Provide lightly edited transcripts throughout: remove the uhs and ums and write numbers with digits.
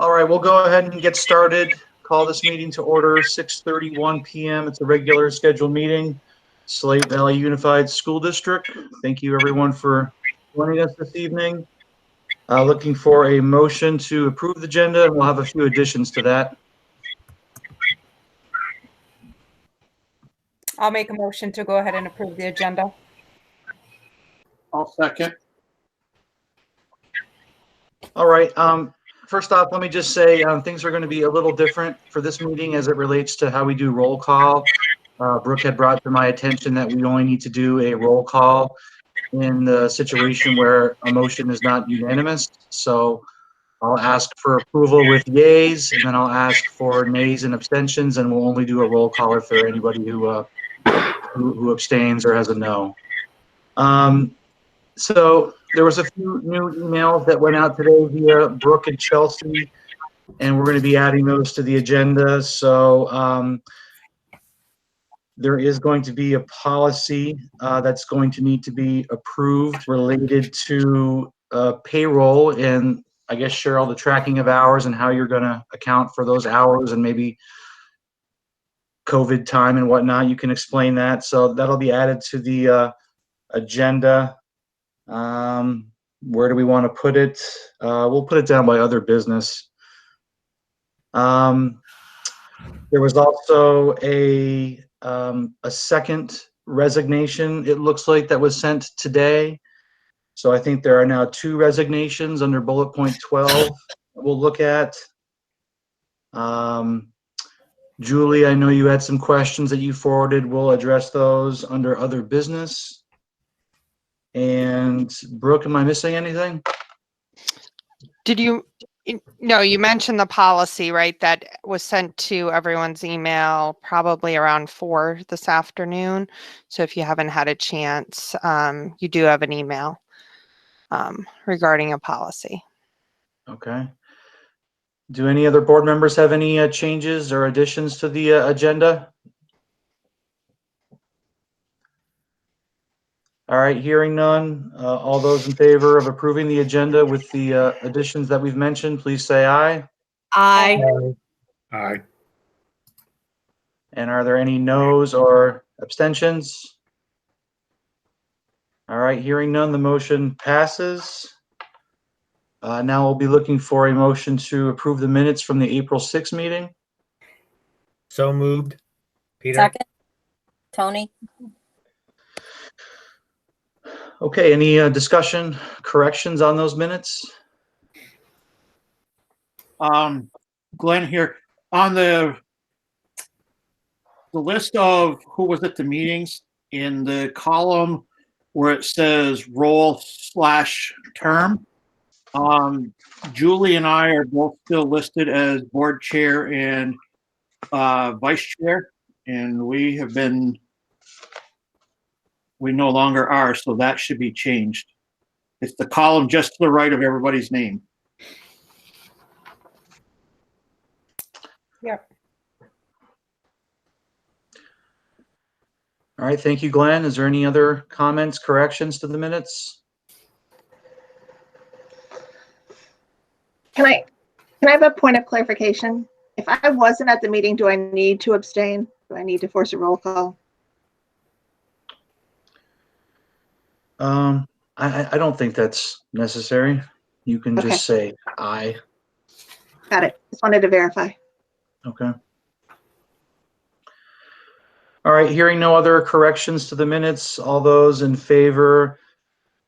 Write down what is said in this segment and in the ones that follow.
All right, we'll go ahead and get started. Call this meeting to order, 6:31 p.m. It's a regular scheduled meeting. Slate Valley Unified School District. Thank you everyone for joining us this evening. Looking for a motion to approve the agenda, and we'll have a few additions to that. I'll make a motion to go ahead and approve the agenda. I'll second. All right. First off, let me just say things are going to be a little different for this meeting as it relates to how we do roll call. Brooke had brought to my attention that we only need to do a roll call in the situation where a motion is not unanimous. So I'll ask for approval with yays, and then I'll ask for nays and abstentions, and we'll only do a roll call if there are anybody who abstains or has a no. So there was a few new emails that went out today via Brooke and Chelsea, and we're going to be adding those to the agenda. So there is going to be a policy that's going to need to be approved related to payroll, and I guess, Cheryl, the tracking of hours and how you're going to account for those hours and maybe COVID time and whatnot. You can explain that. So that'll be added to the agenda. Where do we want to put it? We'll put it down by other business. There was also a second resignation, it looks like, that was sent today. So I think there are now 2 resignations under bullet point 12 that we'll look at. Julie, I know you had some questions that you forwarded. We'll address those under other business. And Brooke, am I missing anything? No, you mentioned the policy, right? That was sent to everyone's email probably around 4 this afternoon. So if you haven't had a chance, you do have an email regarding a policy. Okay. Do any other board members have any changes or additions to the agenda? All right, hearing none. All those in favor of approving the agenda with the additions that we've mentioned, please say aye. Aye. Aye. And are there any noes or abstentions? All right, hearing none, the motion passes. Now we'll be looking for a motion to approve the minutes from the April 6th meeting. So moved. Peter? Second. Tony? Okay, any discussion, corrections on those minutes? Glenn here. On the list of who was at the meetings, in the column where it says role/term, Julie and I are both still listed as board chair and vice chair, and we no longer are, so that should be changed. It's the column just to the right of everybody's name. Yep. All right, thank you, Glenn. Is there any other comments, corrections to the minutes? Can I have a point of clarification? If I wasn't at the meeting, do I need to abstain? Do I need to force a roll call? I don't think that's necessary. You can Okay. just say aye. Got it. Just wanted to verify. Okay. All right, hearing no other corrections to the minutes, all those in favor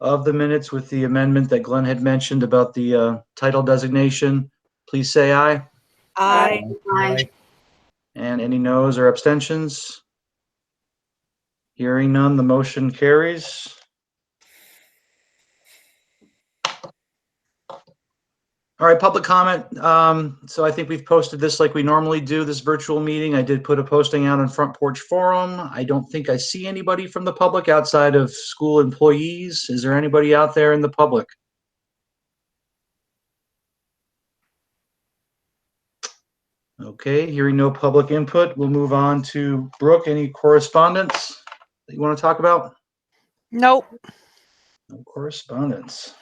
of the minutes with the amendment that Glenn had mentioned about the title designation, please say aye. Aye. Aye. And any noes or abstentions? Hearing none, the motion carries. All right, public comment. So I think we've posted this like we normally do, this virtual meeting. I did put a posting out on Front Porch Forum. I don't think I see anybody from the public outside of school employees. Is there anybody out there in the public? Okay, hearing no public input, we'll move on to Brooke. Any correspondence that you want to talk about? Nope. No correspondence.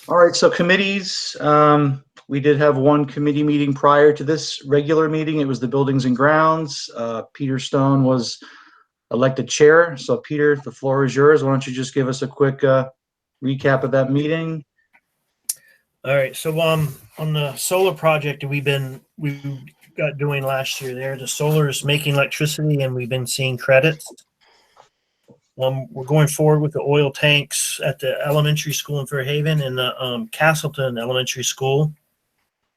All right, so committees, we did have one committee meeting prior to this regular meeting. It was the Buildings and Grounds. Peter Stone was elected chair. So Peter, the floor is yours. Why don't you just give us a quick recap of that meeting? All right, so on the solar project we got doing last year there, the solar is making electricity and we've been seeing credits. We're going forward with the oil tanks at the elementary school in Fairhaven and the Castleton Elementary School.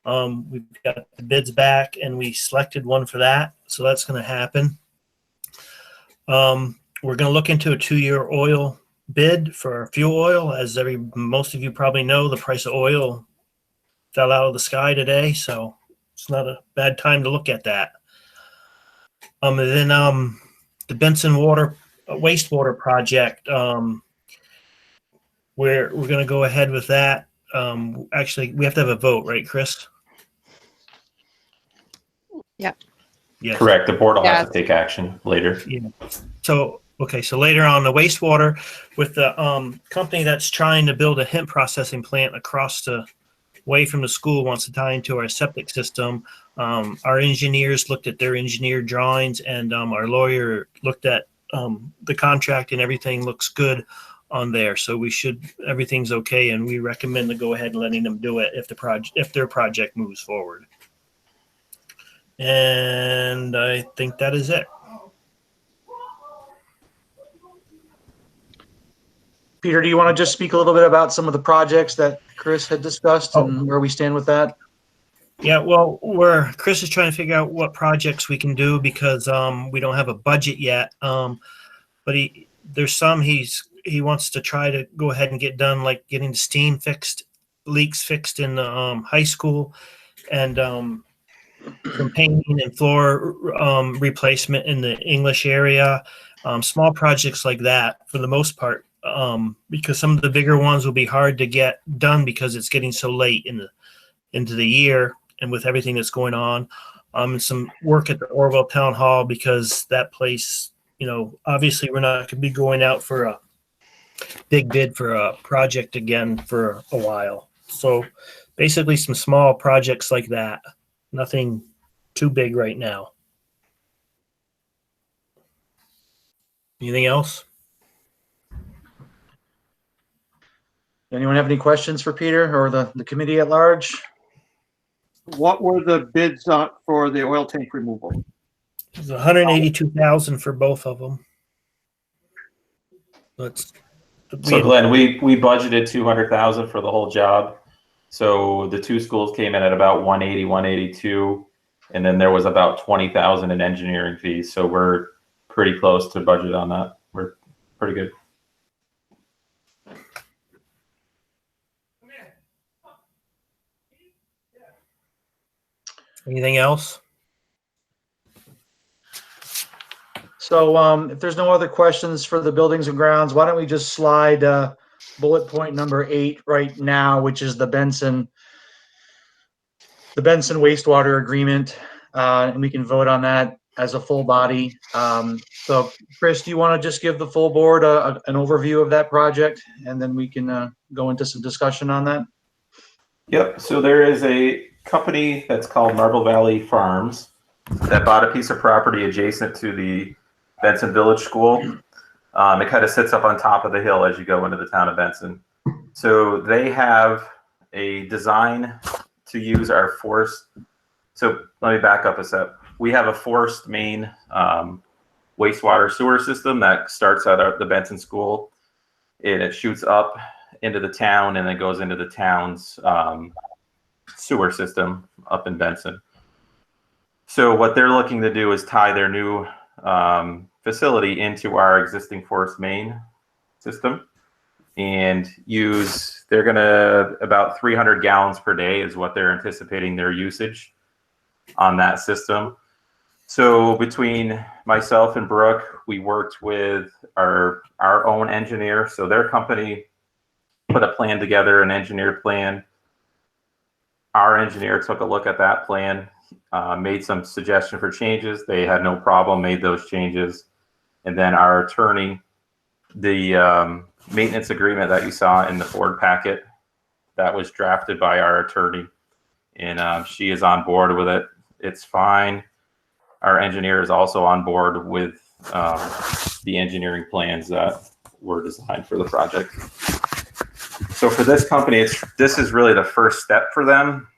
We've got the bids back and we selected one for that, so that's going to happen. We're going to look into a 2-year oil bid for fuel oil. As most of you probably know, the price of oil fell out of the sky today, so it's not a bad time to look at that. And then the Benson wastewater project, we're going to go ahead with that. Actually, we have to have a vote, right, Chris? Yep. Yes. Correct. The board will have Yes. to take action later. Yeah. So later on, the wastewater with the company that's trying to build a hemp processing plant across the way from the school wants to tie into our septic system. Our engineers looked at their engineered drawings, and our lawyer looked at the contract, and everything looks good on there. So everything's okay, and we recommend to go ahead and letting them do it if their project moves forward. And I think that is it. Peter, do you want to just speak a little bit about some of the projects that Chris had discussed and where we stand with that? Yeah, well, Chris is trying to figure out what projects we can do because we don't have a budget yet. But there's some he wants to try to go ahead and get done, like getting the steam fixed, leaks fixed in the high school, and some painting and floor replacement in the English area. Small projects like that for the most part, because some of the bigger ones will be hard to get done because it's getting so late into the year and with everything that's going on. Some work at the Orwell Town Hall because that place, obviously we're not going to be going out for a big bid for a project again for a while. So basically some small projects like that. Nothing too big right now. Anything else? Anyone have any questions for Peter or the committee at large? What were the bids for the oil tank removal? It's $182,000 for both of them. So Glenn, we budgeted 200,000 for the whole job. So the two schools came in at about 180, 182, and then there was about 20,000 in engineering fees. So we're pretty close to budget on that. We're pretty good. Anything else? So if there's no other questions for the Buildings and Grounds, why don't we just slide bullet point number 8 right now, which is the Benson wastewater agreement, and we can vote on that as a full body. So Chris, do you want to just give the full board an overview of that project, and then we can go into some discussion on that? Yep. So there is a company that's called Marble Valley Farms that bought a piece of property adjacent to the Benson Village School. It kind of sits up on top of the hill as you go into the town of Benson. So they have a design to use our forced. So let me back up a step. We have a forced main wastewater sewer system that starts at the Benson School, and it shoots up into the town and then goes into the town's sewer system up in Benson. So what they're looking to do is tie their new facility into our existing forced main system and they're gonna, about 300 gallons per day is what they're anticipating their usage on that system. So between myself and Brooke, we worked with our own engineer. So their company put a plan together, an engineered plan. Our engineer took a look at that plan, made some suggestion for changes. They had no problem, made those changes. And then our attorney, the maintenance agreement that you saw in the board packet that was drafted by our attorney, and she is on board with it. It's fine. Our engineer is also on board with the engineering plans that were designed for the project. So for this company, this is really the first step for them.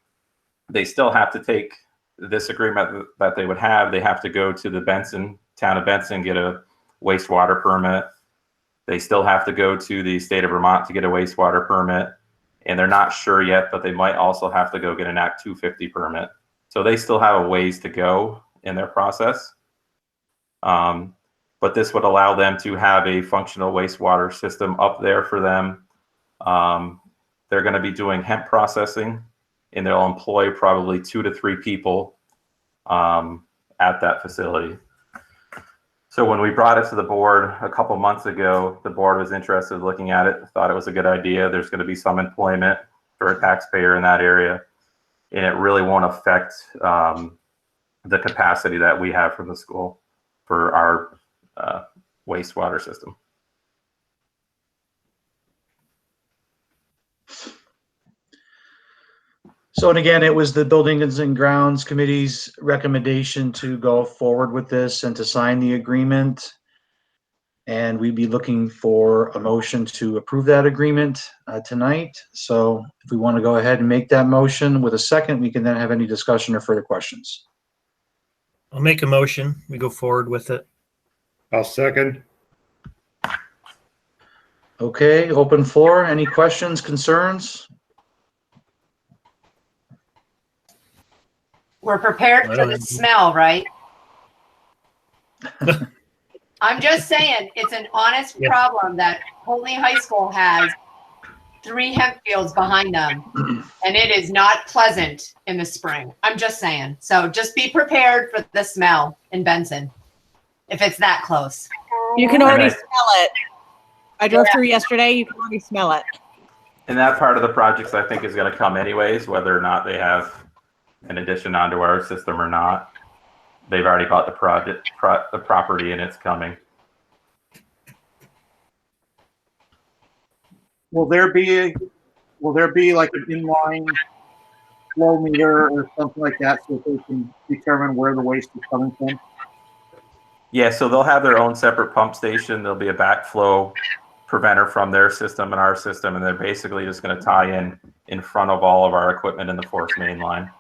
They still have to take this agreement that they would have. They have to go to the town of Benson, get a wastewater permit. They still have to go to the state of Vermont to get a wastewater permit. And they're not sure yet, but they might also have to go get an Act 250 permit. So they still have a ways to go in their process. But this would allow them to have a functional wastewater system up there for them. They're going to be doing hemp processing, and they'll employ probably 2 to 3 people at that facility. So when we brought it to the board a couple months ago, the board was interested in looking at it, thought it was a good idea. There's going to be some employment for a taxpayer in that area, and it really won't affect the capacity that we have from the school for our wastewater system. So, and again, it was the Buildings and Grounds Committee's recommendation to go forward with this and to sign the agreement. And we'd be looking for a motion to approve that agreement tonight. So if we want to go ahead and make that motion with a second, we can then have any discussion or further questions. I'll make a motion. We go forward with it. I'll second. Okay, open floor. Any questions, concerns? We're prepared I for don't the have- smell, right? I'm just saying, it's an honest Yeah. problem that Holy High School has 3 hemp fields behind them, and it is not pleasant in the spring. I'm just saying. So just be prepared for the smell in Benson, if it's that close. You can already Right. smell it. I drove through yesterday. You can already smell it. And that part of the projects I think is going to come anyways, whether or not they have an addition onto our system or not. They've already bought the property, and it's coming. Will there be like an inline flow meter or something like that so that they can determine where the waste is coming from? Yeah, so they'll have their own separate pump station. There'll be a backflow preventer from their system and our system, and they're basically just going to tie in front of all of our equipment in the force main line.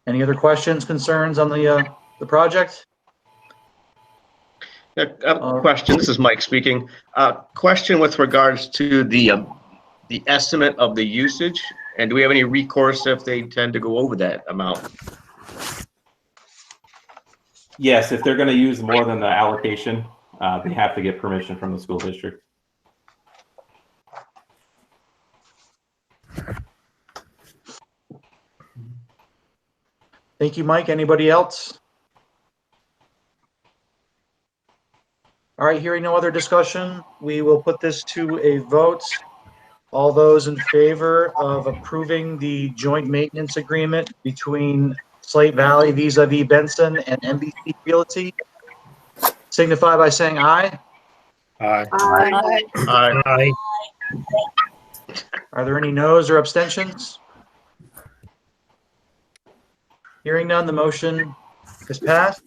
Any other questions, concerns on the project? Question. This is Mike speaking. Question with regards to the estimate of the usage, and do we have any recourse if they tend to go over that amount? Yes, if they're going to use more than the allocation, they have to get permission from the school district. Thank you, Mike. Anybody else? All right, hearing no other discussion, we will put this to a vote. All those in favor of approving the joint maintenance agreement between Slate Valley vis-a-vis Benson and NBC Realty signify by saying aye. Aye. Aye. Are there any noes or abstentions? Hearing none, the motion is passed.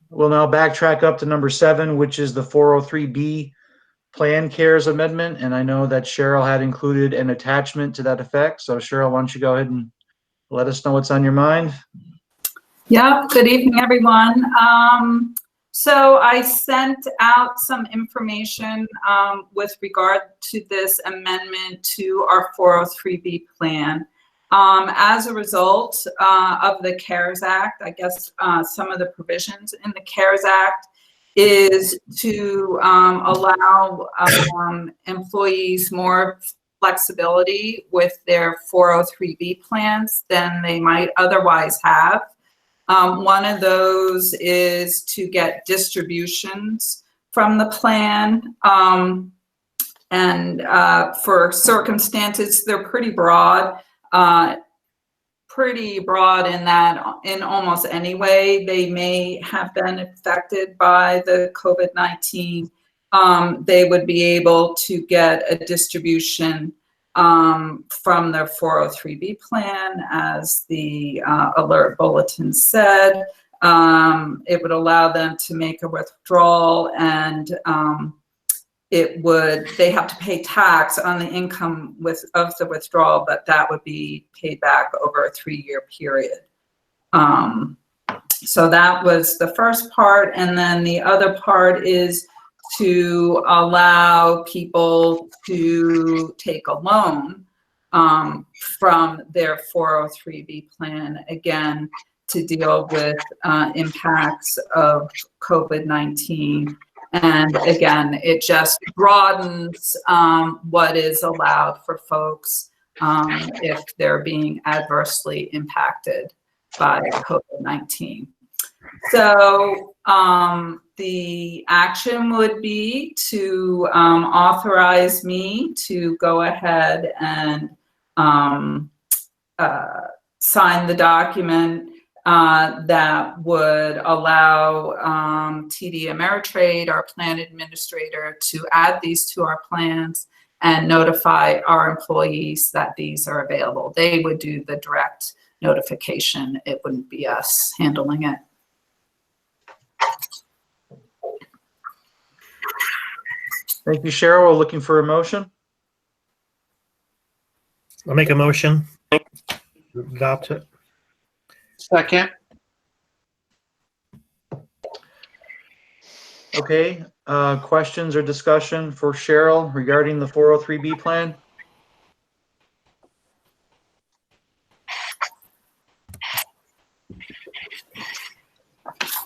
We'll now backtrack up to number 7, which is the 403B Plan Cares Amendment. And I know that Cheryl had included an attachment to that effect. So Cheryl, why don't you go ahead and let us know what's on your mind? Yep, good evening, everyone. So I sent out some information with regard to this amendment to our 403B plan. As a result of the CARES Act, I guess some of the provisions in the CARES Act is to allow employees more flexibility with their 403B plans than they might otherwise have. One of those is to get distributions from the plan. And for circumstances, they're pretty broad. pretty broad in that in almost any way they may have been affected by the COVID-19, they would be able to get a distribution from their 403B plan, as the alert bulletin said. It would allow them to make a withdrawal, and they have to pay tax on the income of the withdrawal, but that would be paid back over a 3-year period. So that was the first part. And then the other part is to allow people to take a loan from their 403B plan, again, to deal with impacts of COVID-19. And again, it just broadens what is allowed for folks if they're being adversely impacted by COVID-19. So the action would be to authorize me to go ahead and sign the document that would allow TD Ameritrade, our plan administrator, to add these to our plans and notify our employees that these are available. They would do the direct notification. It wouldn't be us handling it. Thank you, Cheryl. We're looking for a motion. I'll make a motion. Adopt it. Second. Okay, questions or discussion for Cheryl regarding the 403B plan?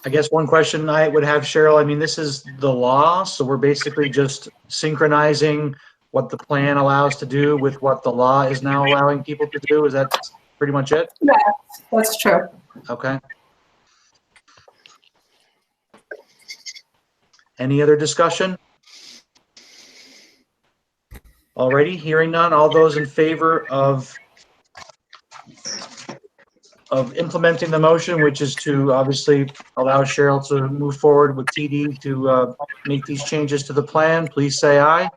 I guess one question I would have, Cheryl, I mean, this is the law, so we're basically just synchronizing what the plan allows to do with what the law is now allowing people to do. Is that pretty much it? Yeah, that's true. Okay. Any other discussion? Alrighty, hearing none. All those in favor of implementing the motion, which is to obviously allow Cheryl to move forward with TD to make these changes to the plan, please say aye.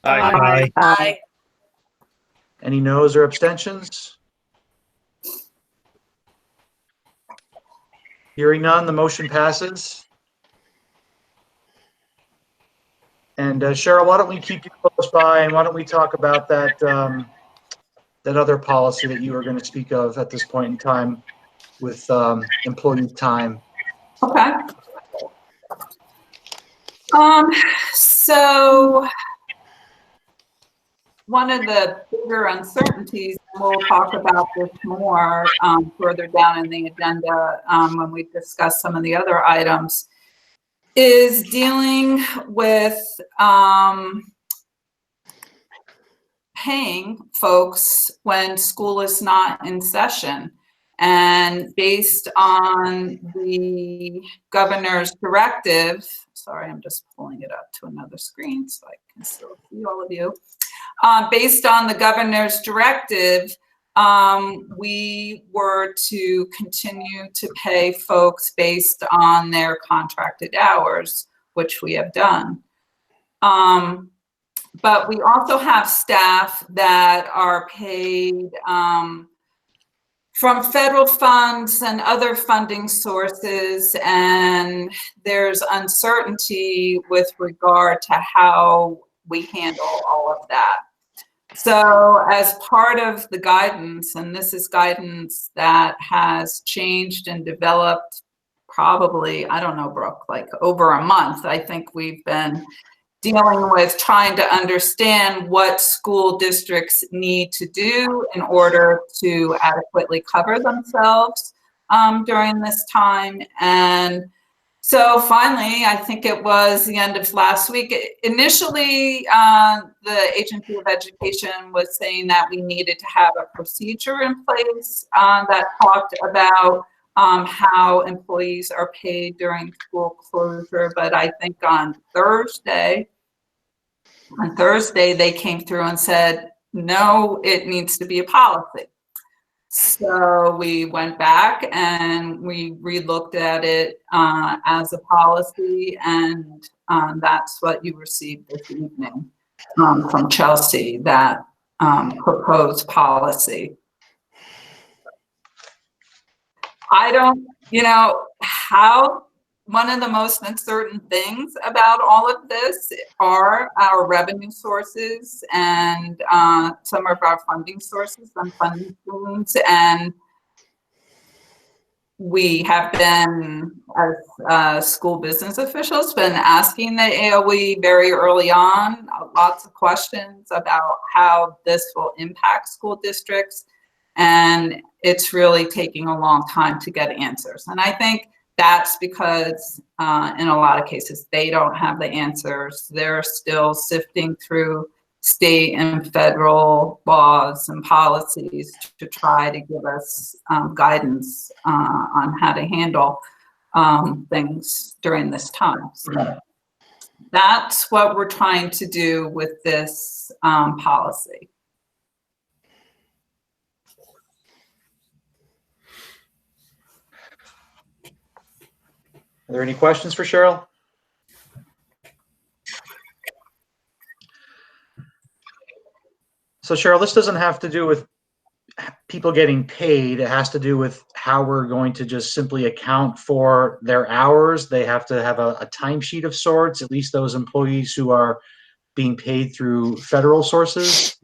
Aye. Aye. Any noes or abstentions? Hearing none, the motion passes. And Cheryl, why don't we keep you close by, and why don't we talk about that that other policy that you were going to speak of at this point in time with employee time. Okay. So one of the bigger uncertainties, and we'll talk about this more further down in the agenda when we discuss some of the other items, is dealing with paying folks when school is not in session. And based on the governor's directive, sorry, I'm just pulling it up to another screen so I can still see all of you. Based on the governor's directive, we were to continue to pay folks based on their contracted hours, which we have done. But we also have staff that are paid from federal funds and other funding sources, and there's uncertainty with regard to how we handle all of that. So as part of the guidance, and this is guidance that has changed and developed probably, I don't know, Brooke, like over a month, I think we've been dealing with trying to understand what school districts need to do in order to adequately cover themselves during this time. And so finally, I think it was the end of last week, initially the Agency of Education was saying that we needed to have a procedure in place that talked about how employees are paid during school closure. But I think on Thursday, they came through and said, no, it needs to be a policy. So we went back and we relooked at it as a policy, and that's what you received this evening from Chelsea, that proposed policy. I don't, how one of the most uncertain things about all of this are our revenue sources and some of our funding sources and funding streams. And we have been, as school business officials, been asking the AOE very early on lots of questions about how this will impact school districts. And it's really taking a long time to get answers. And I think that's because in a lot of cases, they don't have the answers. They're still sifting through state and federal laws and policies to try to give us guidance on how to handle things during this time. So that's what we're trying to do with this policy. Are there any questions for Cheryl? So Cheryl, this doesn't have to do with people getting paid. It has to do with how we're going to just simply account for their hours. They have to have a timesheet of sorts, at least those employees who are being paid through federal sources.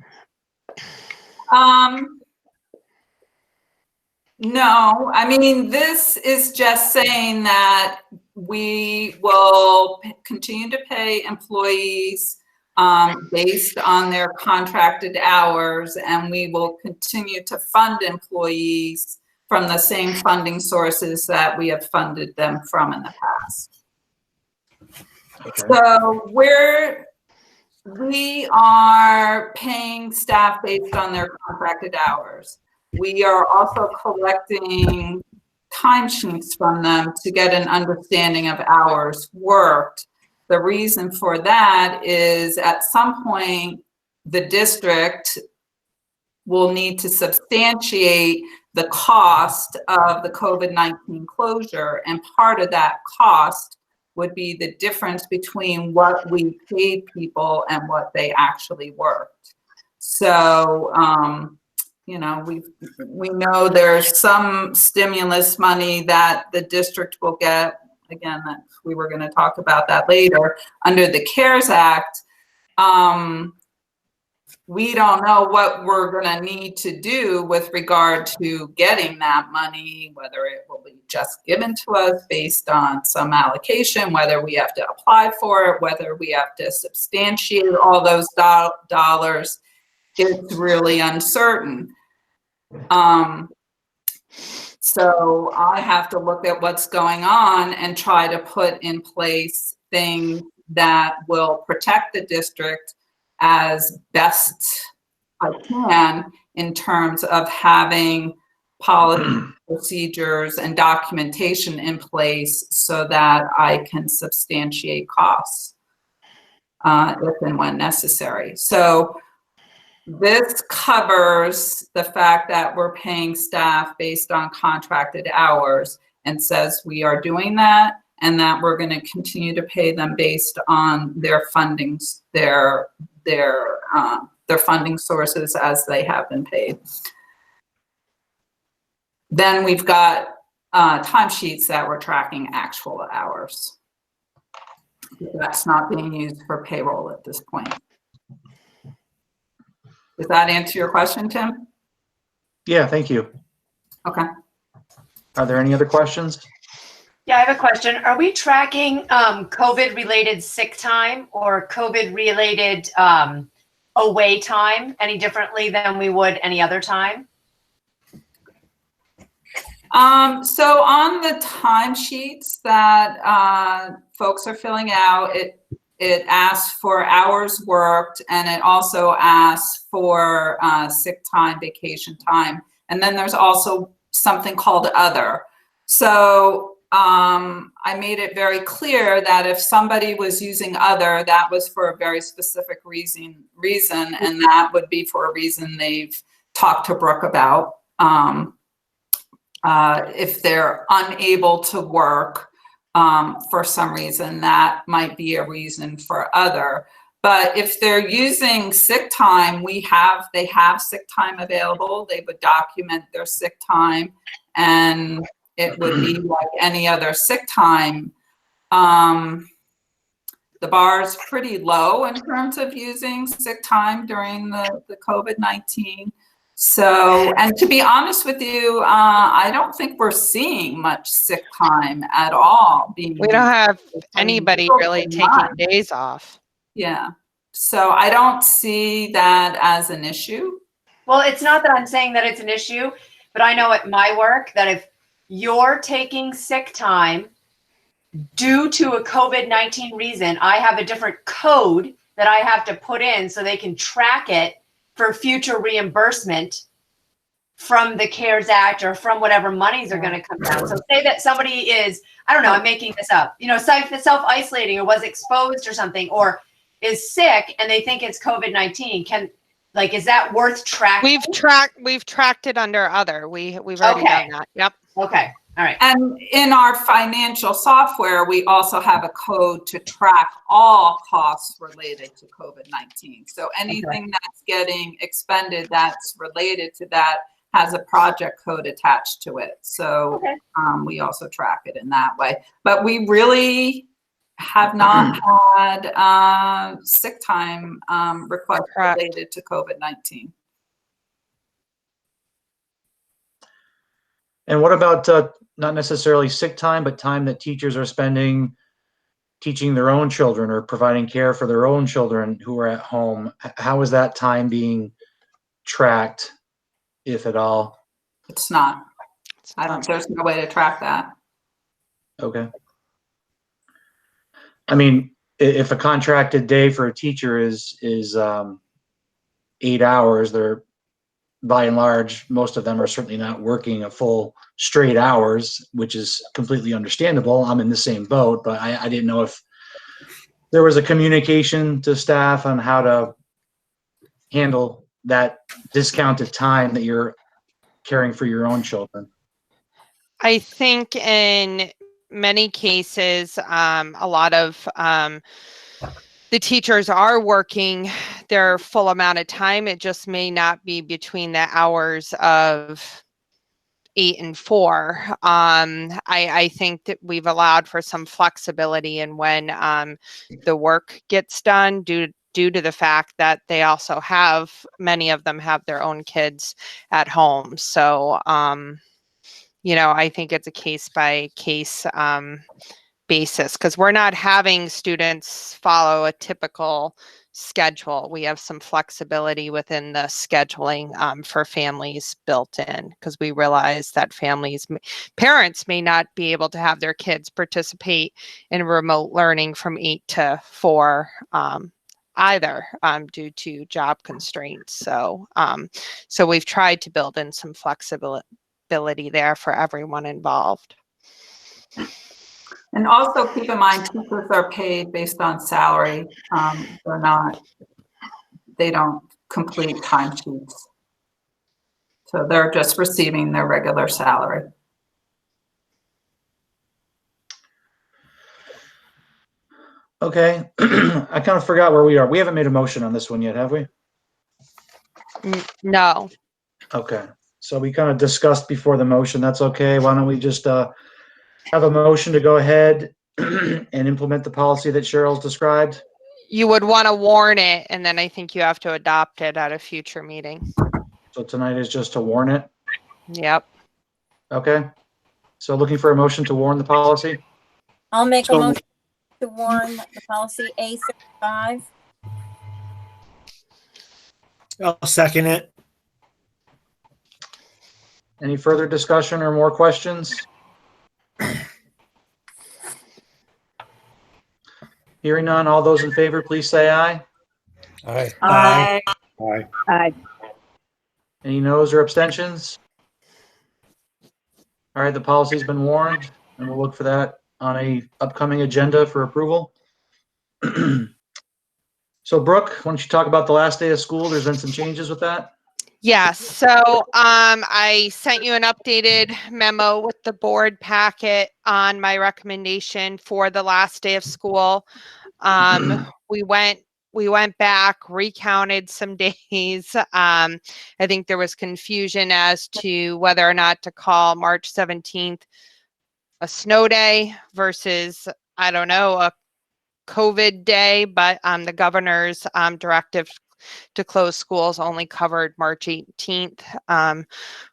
No, I mean, this is just saying that we will continue to pay employees based on their contracted hours, and we will continue to fund employees from the same funding sources that we have funded them from in the past. Okay. So we are paying staff based on their contracted hours. We are also collecting timesheets from them to get an understanding of hours worked. The reason for that is at some point, the district will need to substantiate the cost of the COVID-19 closure, and part of that cost would be the difference between what we paid people and what they actually worked. So, we know there's some stimulus money that the district will get. Again, that we were going to talk about that later under the CARES Act. We don't know what we're going to need to do with regard to getting that money, whether it will be just given to us based on some allocation, whether we have to apply for it, whether we have to substantiate all those dollars. It's really uncertain. So I have to look at what's going on and try to put in place things that will protect the district as best I can in terms of having policy, procedures, and documentation in place so that I can substantiate costs if and when necessary. So this covers the fact that we're paying staff based on contracted hours and says we are doing that and that we're going to continue to pay them based on their fundings, their funding sources as they have been paid. Then we've got timesheets that we're tracking actual hours. That's not being used for payroll at this point. Does that answer your question, Tim? Yeah, thank you. Okay. Are there any other questions? Yeah, I have a question. Are we tracking COVID-related sick time or COVID-related away time any differently than we would any other time? So on the timesheets that folks are filling out, it asks for hours worked, and it also asks for sick time, vacation time. And then there's also something called other. So I made it very clear that if somebody was using other, that was for a very specific reason, and that would be for a reason they've talked to Brooke about. If they're unable to work for some reason, that might be a reason for other. But if they're using sick time, they have sick time available. They would document their sick time, and it would be like any other sick time. The bar is pretty low in terms of using sick time during the COVID-19. So, and to be honest with you, I don't think we're seeing much sick time at all. We don't have anybody really taking days off. Yeah. So I don't see that as an issue. Well, it's not that I'm saying that it's an issue, but I know at my work that if you're taking sick time due to a COVID-19 reason, I have a different code that I have to put in so they can track it for future reimbursement from the CARES Act or from whatever monies are going to come down. So say that somebody is, I don't know, I'm making this up, self-isolating or was exposed or something, or is sick and they think it's COVID-19. Is that worth tracking? We've tracked it under other. We've already done that. Yep. Okay. All right. And in our financial software, we also have a code to track all costs related to COVID-19. So anything that's getting expended that's related to that has a project code attached to it. So we also track it in that way. But we really have not had sick time requests related to COVID-19. And what about not necessarily sick time, but time that teachers are spending teaching their own children or providing care for their own children who are at home? How is that time being tracked, if at all? It's not. There's no way to track that. Okay. I mean, if a contracted day for a teacher is 8 hours, they're by and large, most of them are certainly not working a full straight hours, which is completely understandable. I'm in the same boat, but I didn't know if there was a communication to staff on how to handle that discounted time that you're caring for your own children. I think in many cases, a lot of the teachers are working their full amount of time. It just may not be between the hours of 8 and 4. I think that we've allowed for some flexibility in when the work gets done due to the fact that they also many of them have their own kids at home. So, I think it's a case by case basis, because we're not having students follow a typical schedule. We have some flexibility within the scheduling for families built in, because we realize that parents may not be able to have their kids participate in remote learning from 8 to 4 either due to job constraints. So we've tried to build in some flexibility there for everyone involved. And also keep in mind, teachers are paid based on salary. They don't complete timesheets. So they're just receiving their regular salary. Okay, I kind of forgot where we are. We haven't made a motion on this one yet, have we? No. Okay, so we kind of discussed before the motion. That's okay. Why don't we just have a motion to go ahead and implement the policy that Cheryl's described? You would want to warn it, and then I think you have to adopt it at a future meeting. So tonight is just to warn it? Yep. Okay. So looking for a motion to warn the policy? I'll make a motion to warn the policy A35. I'll second it. Any further discussion or more questions? Hearing none, all those in favor, please say aye. Aye. Aye. Aye. Aye. Any noes or abstentions? All right, the policy's been warned. And we'll look for that on a upcoming agenda for approval. So Brooke, why don't you talk about the last day of school? There's been some changes with that. Yes, so I sent you an updated memo with the board packet on my recommendation for the last day of school. We went back, recounted some days. I think there was confusion as to whether or not to call March 17th a snow day versus, I don't know, a COVID day, but the governor's directive to close schools only covered March 18th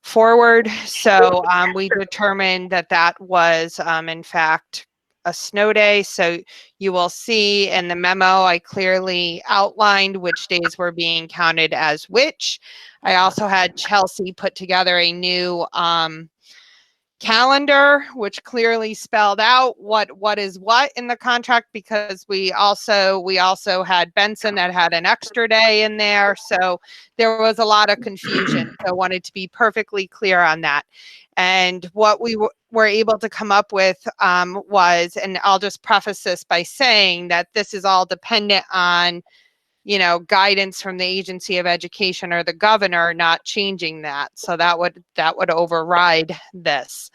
forward. So we determined that that was in fact a snow day. So you will see in the memo, I clearly outlined which days were being counted as which. I also had Chelsea put together a new calendar, which clearly spelled out what is what in the contract, because we also had Benson that had an extra day in there. So there was a lot of confusion. So I wanted to be perfectly clear on that. And what we were able to come up with was, and I'll just preface this by saying that this is all dependent on, you know, guidance from the Agency of Education or the governor not changing that. So that would override this.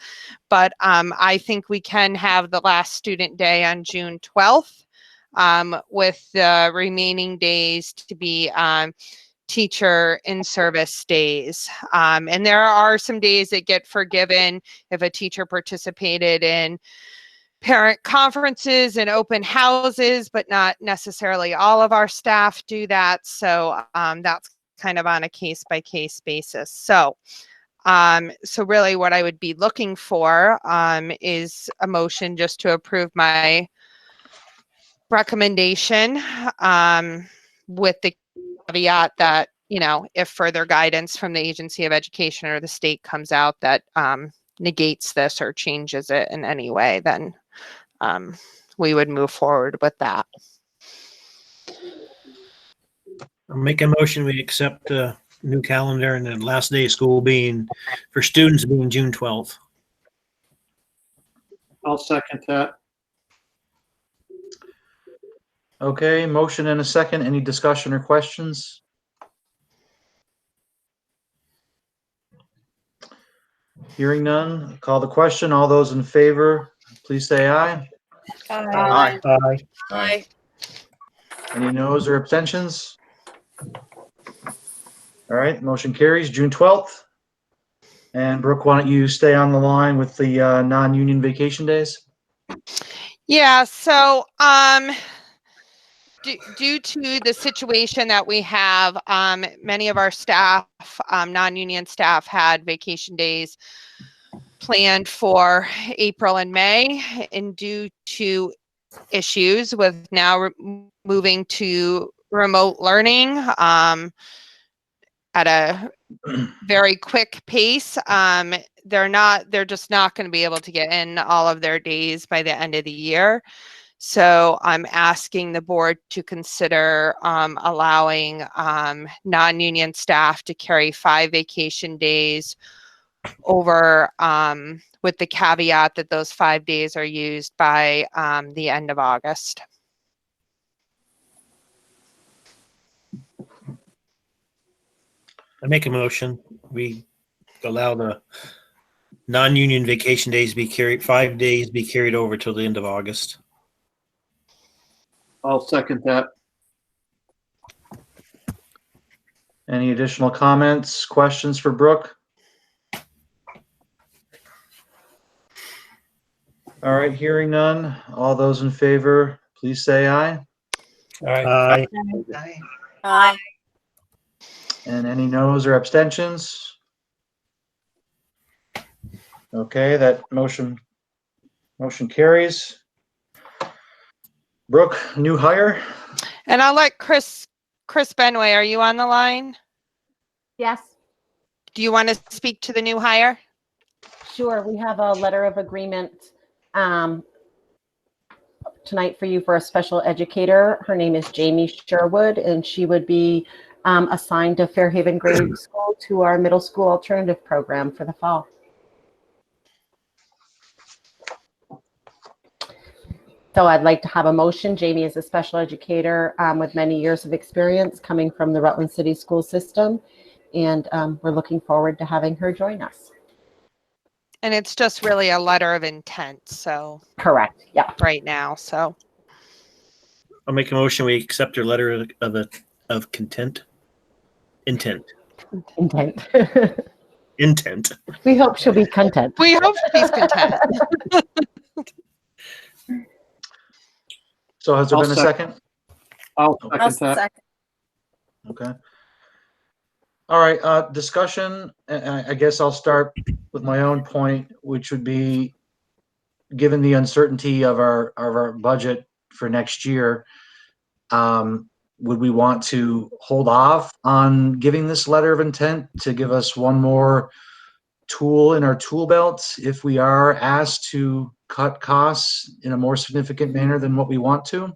But I think we can have the last student day on June 12th with the remaining days to be teacher in service days. And there are some days that get forgiven if a teacher participated in parent conferences and open houses, but not necessarily all of our staff do that. So that's kind of on a case by case basis. So really what I would be looking for is a motion just to approve my recommendation with the caveat that, you know, if further guidance from the Agency of Education or the state comes out that negates this or changes it in any way, then we would move forward with that. I'll make a motion, we accept the new calendar and the last day of school being, for students, being June 12th. I'll second that. Okay, motion and a second. Any discussion or questions? Hearing none, call the question. All those in favor, please say aye. Aye. Aye. Aye. Any noes or abstentions? All right, motion carries. June 12th. And Brooke, why don't you stay on the line with the non-union vacation days? Yeah, so due to the situation that we have, many of our staff, non-union staff, had vacation days planned for April and May, and due to issues with now moving to remote learning at a very quick pace, they're just not going to be able to get in all of their days by the end of the year. So I'm asking the board to consider allowing non-union staff to carry 5 vacation days over with the caveat that those 5 days are used by the end of August. I make a motion, we allow the non-union vacation days be carried, 5 days be carried over till the end of August. I'll second that. Any additional comments, questions for Brooke? All right, hearing none. All those in favor, please say aye. Aye. Aye. And any noes or abstentions? Okay, that motion carries. Brooke, new hire? And I'll let Chris Benway, are you on the line? Yes, Do you want to speak to the new hire? sure. We have a letter of agreement tonight for you for a special educator. Her name is Jamie Sherwood, and she would be assigned to Fairhaven Grade School to our middle school alternative program for the fall. So I'd like to have a motion. Jamie is a special educator with many years of experience coming from the Rutland City School System. And we're looking forward to having her join us. And it's just really a letter of intent. So Correct. Yeah. right now. So I'll make a motion. We accept her letter of content. Intent. Intent. We hope she'll be content. we hope she's content. So has there I'll been a second. second? I'll I'll second that. second. Okay. All right, discussion. I guess I'll start with my own point, which would be, given the uncertainty of our budget for next year, would we want to hold off on giving this letter of intent to give us one more tool in our tool belt if we are asked to cut costs in a more significant manner than what we want to?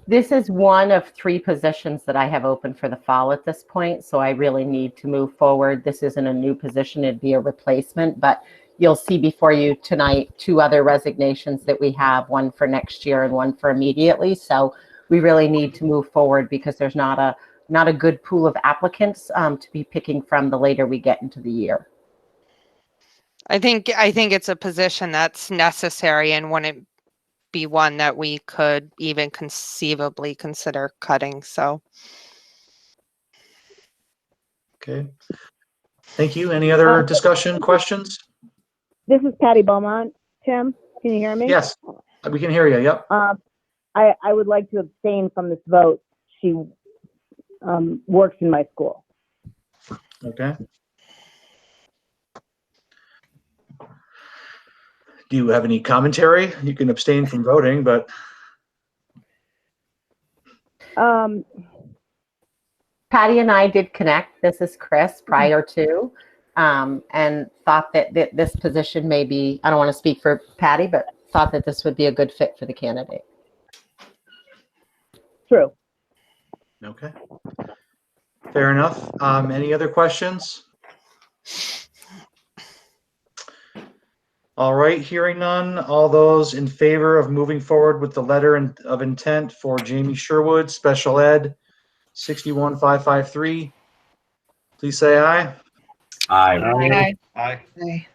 This is one of 3 positions that I have open for the fall at this point, so I really need to move forward. This isn't a new position, it'd be a replacement, but you'll see before you tonight 2 other resignations that we have, one for next year and one for immediately. So we really need to move forward because there's not a good pool of applicants to be picking from the later we get into the year. I think it's a position that's necessary and wouldn't be one that we could even conceivably consider cutting. So, Okay. Thank you. Any other discussion, questions? This is Patty Beaumont. Tim, can you hear me? Yes, we can hear you. Yep. I would like to abstain from this vote. She works in my school. Okay. Do you have any commentary? You can abstain from voting, but Patty and I did connect. This is Chris prior to, and thought that this position may be, I don't want to speak for Patty, but thought that this would be a good fit for the candidate. True. okay. Fair enough. Any other questions? All right, hearing none. All those in favor of moving forward with the letter of intent for Jamie Sherwood, Special Ed 61553, please say aye. Aye. Aye.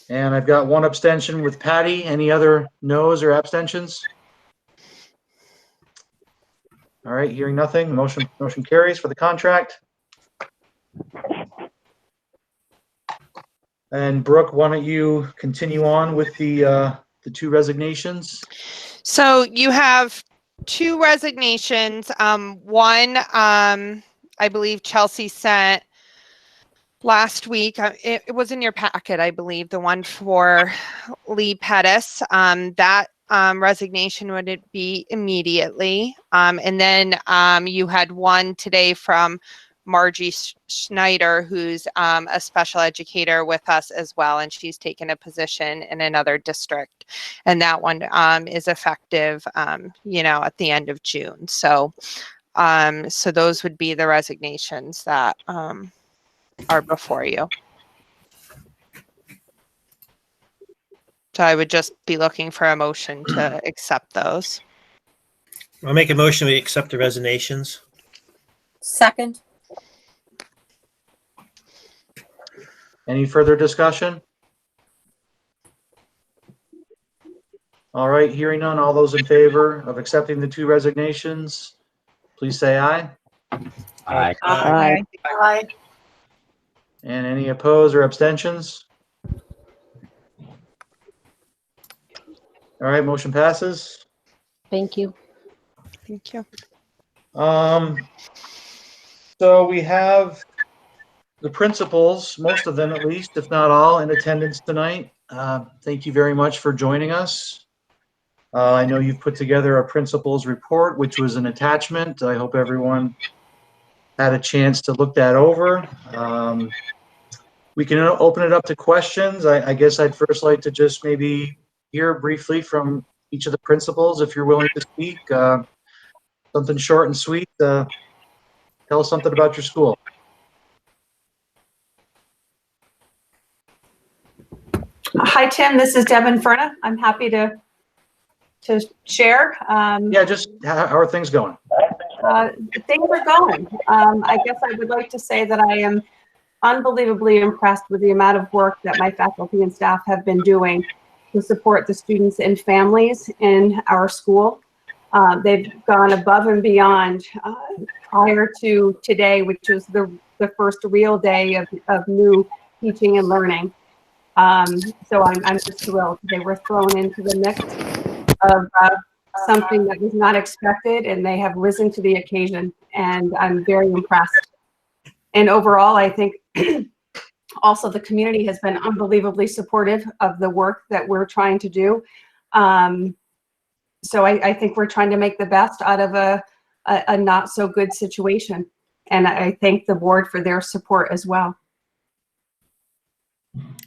And I've got 1 abstention with Patty. Any other noes or abstentions? All right, hearing nothing. Motion carries for the contract. And Brooke, why don't you continue on with the 2 resignations? so you have 2 resignations. One, I believe Chelsea sent last week. It was in your packet, I believe, the one for Lee Pettis. That resignation would be immediately. And then you had one today from Margie Schneider, who's a special educator with us as well, and she's taken a position in another district. And that one is effective, at the end of June. So, so those would be the resignations that are before you. So I would just be looking for a motion to accept those. I'll make a motion. We accept the resignations. Second. Any further discussion? All right, hearing none. All those in favor of accepting the 2 resignations, please say aye. Aye. Aye. Aye. And any opposed or abstentions? All right, motion passes. Thank you. Thank you. So we have the principals, most of them at least, if not all, in attendance tonight. Thank you very much for joining us. I know you've put together a principals report, which was an attachment. I hope everyone had a chance to look that over. We can open it up to questions. I guess I'd first like to just maybe hear briefly from each of the principals, if you're willing to speak. Something short and sweet. Tell us something about your school. Hi, Tim. This is Devin Ferna. I'm happy to to share. Yeah, just how are things going? Things are going. I guess I would like to say that I am unbelievably impressed with the amount of work that my faculty and staff have been doing to support the students and families in our school. They've gone above and beyond prior to today, which was the first real day of new teaching and learning. So I'm just thrilled. They were thrown into the mix of something that was not expected, and they have risen to the occasion, and I'm very impressed. And overall, I think also the community has been unbelievably supportive of the work that we're trying to do. So I think we're trying to make the best out of a not so good situation. And I thank the board for their support as well.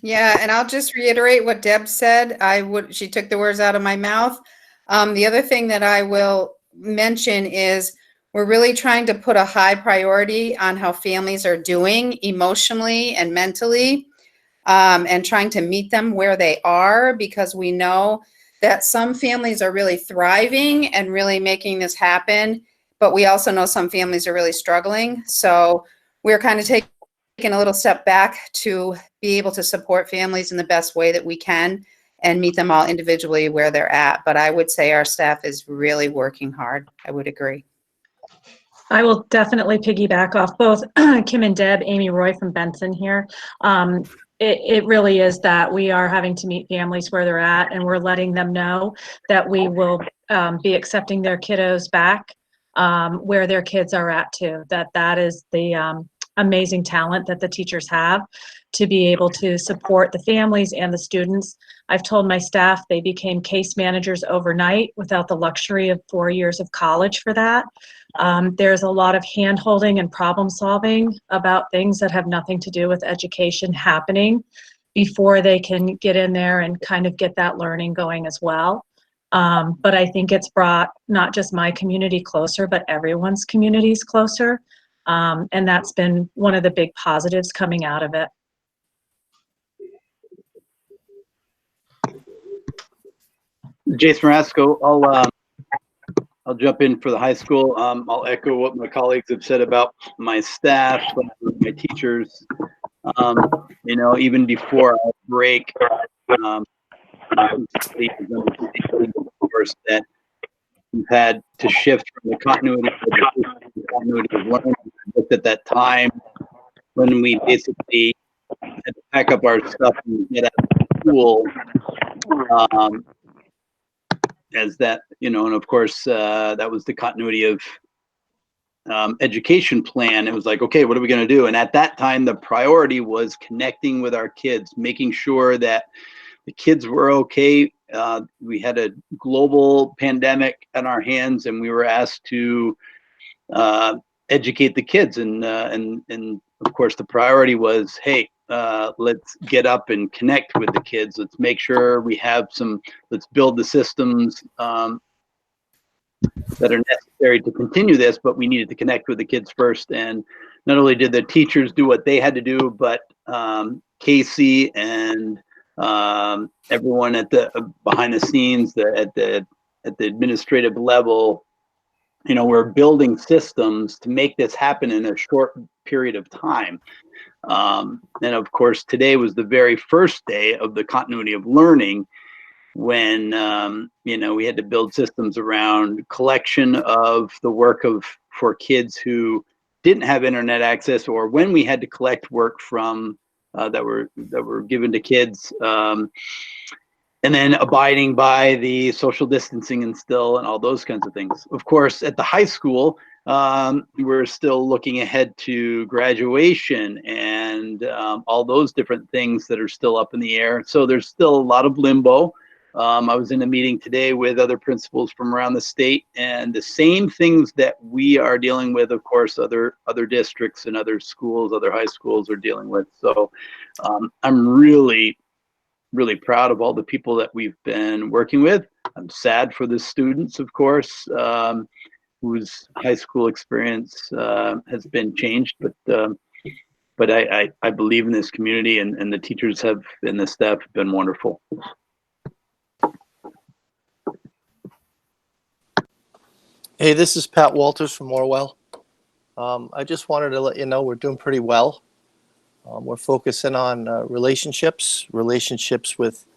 Yeah, and I'll just reiterate what Deb said. She took the words out of my mouth. The other thing that I will mention is we're really trying to put a high priority on how families are doing emotionally and mentally, and trying to meet them where they are, because we know that some families are really thriving and really making this happen, but we also know some families are really struggling. So we're kind of taking a little step back to be able to support families in the best way that we can and meet them all individually where they're at. But I would say our staff is really working hard. I would agree. I will definitely piggyback off both Kim and Deb. Amy Roy from Benson here. It really is that we are having to meet families where they're at, and we're letting them know that we will be accepting their kiddos back where their kids are at too. That is the amazing talent that the teachers have to be able to support the families and the students. I've told my staff they became case managers overnight without the luxury of 4 years of college for that. There's a lot of hand-holding and problem solving about things that have nothing to do with education happening before they can get in there and kind of get that learning going as well. But I think it's brought not just my community closer, but everyone's communities closer. And that's been one of the big positives coming out of it. Jason Rasco, I'll jump in for the high school. I'll echo what my colleagues have said about my staff, my teachers. You know, even before our break, that we've had to shift from the continuity of learning. Looked at that time when we basically had to pack up our stuff and get out of school. As that, you know, and of course, that was the continuity of education plan. It was like, okay, what are we going to do? And at that time, the priority was connecting with our kids, making sure that the kids were okay. We had a global pandemic on our hands, and we were asked to educate the kids. And of course, the priority was, hey, let's get up and connect with the kids. Let's make sure we have let's build the systems that are necessary to continue this, but we needed to connect with the kids first. And not only did the teachers do what they had to do, but Casey and everyone at the behind the scenes, at the administrative level, you know, we're building systems to make this happen in a short period of time. And of course, today was the very first day of the continuity of learning, when you know, we had to build systems around collection of the work for kids who didn't have internet access, or when we had to collect work from that were given to kids, and then abiding by the social distancing and all those kinds of things. Of course, at the high school, we're still looking ahead to graduation and all those different things that are still up in the air. So there's still a lot of limbo. I was in a meeting today with other principals from around the state, and the same things that we are dealing with, of course, other districts and other schools, other high schools are dealing with. So I'm really proud of all the people that we've been working with. I'm sad for the students, of course, whose high school experience has been changed, but I believe in this community, and the teachers and the staff have been wonderful. Hey, this is Pat Walters from Orwell. I just wanted to let you know we're doing pretty well. We're focusing on relationships with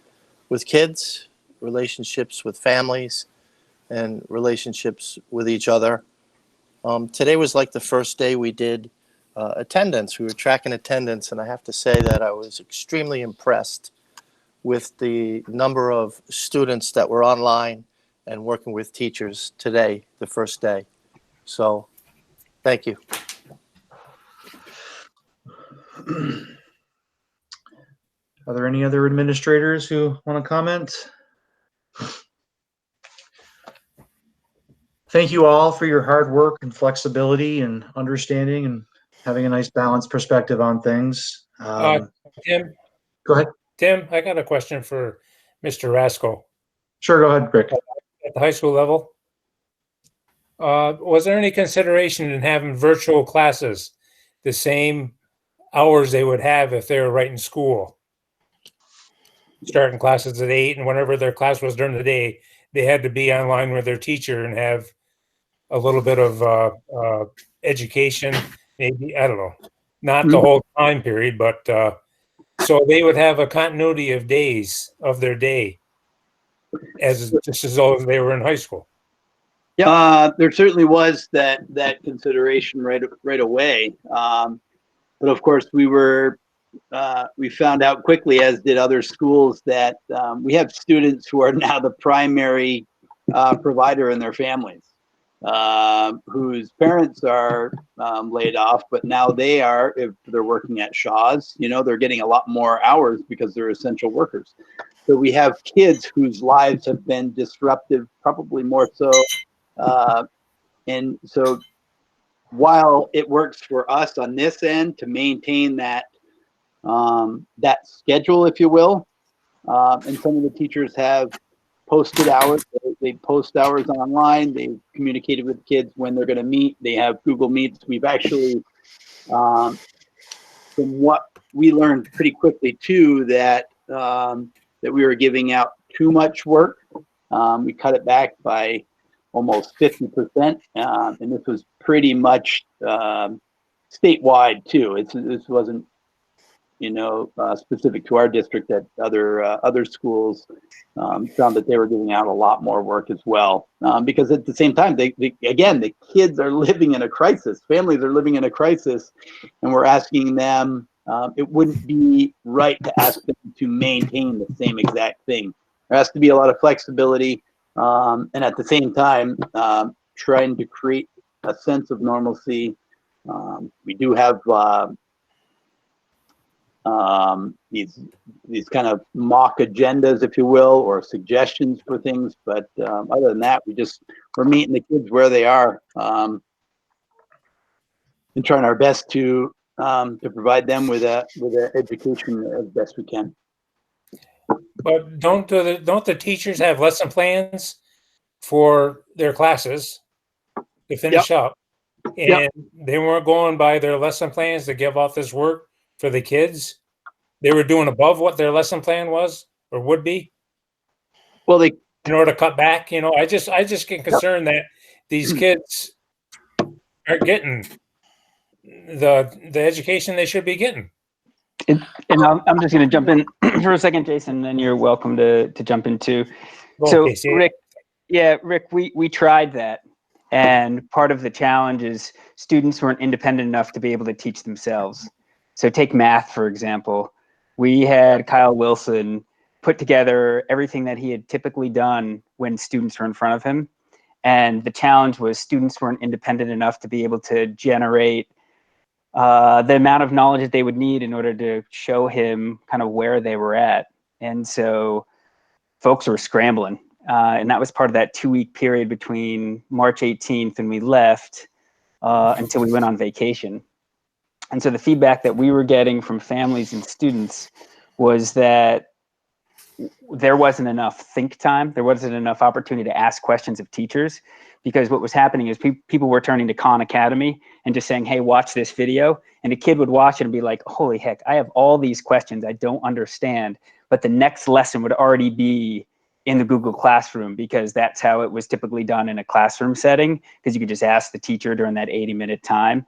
kids, relationships with families, and relationships with each other. Today was like the first day we did attendance. We were tracking attendance, and I have to say that I was extremely impressed with the number of students that were online and working with teachers today, the first day. So, thank you. Are there any other administrators who want to comment? Thank you all for your hard work and flexibility and understanding and having a nice balanced perspective on things. Tim, Go ahead. Tim, I got a question for Mr. Rasko. Sure, go ahead, Rick. At the high school level, was there any consideration in having virtual classes the same hours they would have if they were right in school? Starting classes at 8, and whenever their class was during the day, they had to be online with their teacher and have a little bit of education, maybe, I don't know, not the whole time period, but so they would have a continuity of days of their day just as though they were in high school. Yeah, there certainly was that consideration right away. But of course, we found out quickly, as did other schools, that we have students who are now the primary provider in their families, whose parents are laid off, but now they are, if they're working at Shaw's, they're getting a lot more hours because they're essential workers. So we have kids whose lives have been disruptive, probably more so. And so while it works for us on this end to maintain that schedule, if you will, and some of the teachers have posted hours, they post hours online, they've communicated with kids when they're going to meet, they have Google Meets. We've actually, from what we learned pretty quickly too, that we were giving out too much work. We cut it back by almost 50%, and this was pretty much statewide too. This wasn't, specific to our district. That other schools found that they were giving out a lot more work as well, because at the same time, the kids are living in a crisis. Families are living in a crisis, and we're asking them. It wouldn't be right to ask them to maintain the same exact thing. There has to be a lot of flexibility. And at the same time, trying to create a sense of normalcy. We do have these kind of mock agendas, if you will, or suggestions for things. But other than that, we're meeting the kids where they are, and trying our best to provide them with an education as best we can. But don't the teachers have lesson plans for their classes to finish up? And they weren't going by their lesson plans to give off this work for the kids. They were doing above what their lesson plan was or would be. Well, in order to cut back, I just get concerned that these kids aren't getting the education they should be getting. And I'm just going to jump in for a second, Jason, and then you're welcome to jump in too. Okay, so, Rick, we tried that. And part of the challenge is students weren't independent enough to be able to teach themselves. So take math, for example. We had Kyle Wilson put together everything that he had typically done when students were in front of him. And the challenge was students weren't independent enough to be able to generate the amount of knowledge that they would need in order to show him kind of where they were at. And so folks were scrambling. And that was part of that 2-week period between March 18th and we left until we went on vacation. And so the feedback that we were getting from families and students was that there wasn't enough think time. There wasn't enough opportunity to ask questions of teachers, because what was happening is people were turning to Khan Academy and just saying, hey, watch this video. And a kid would watch it and be like, holy heck, I have all these questions I don't understand. But the next lesson would already be in the Google Classroom, because that's how it was typically done in a classroom setting, because you could just ask the teacher during that 80-minute time.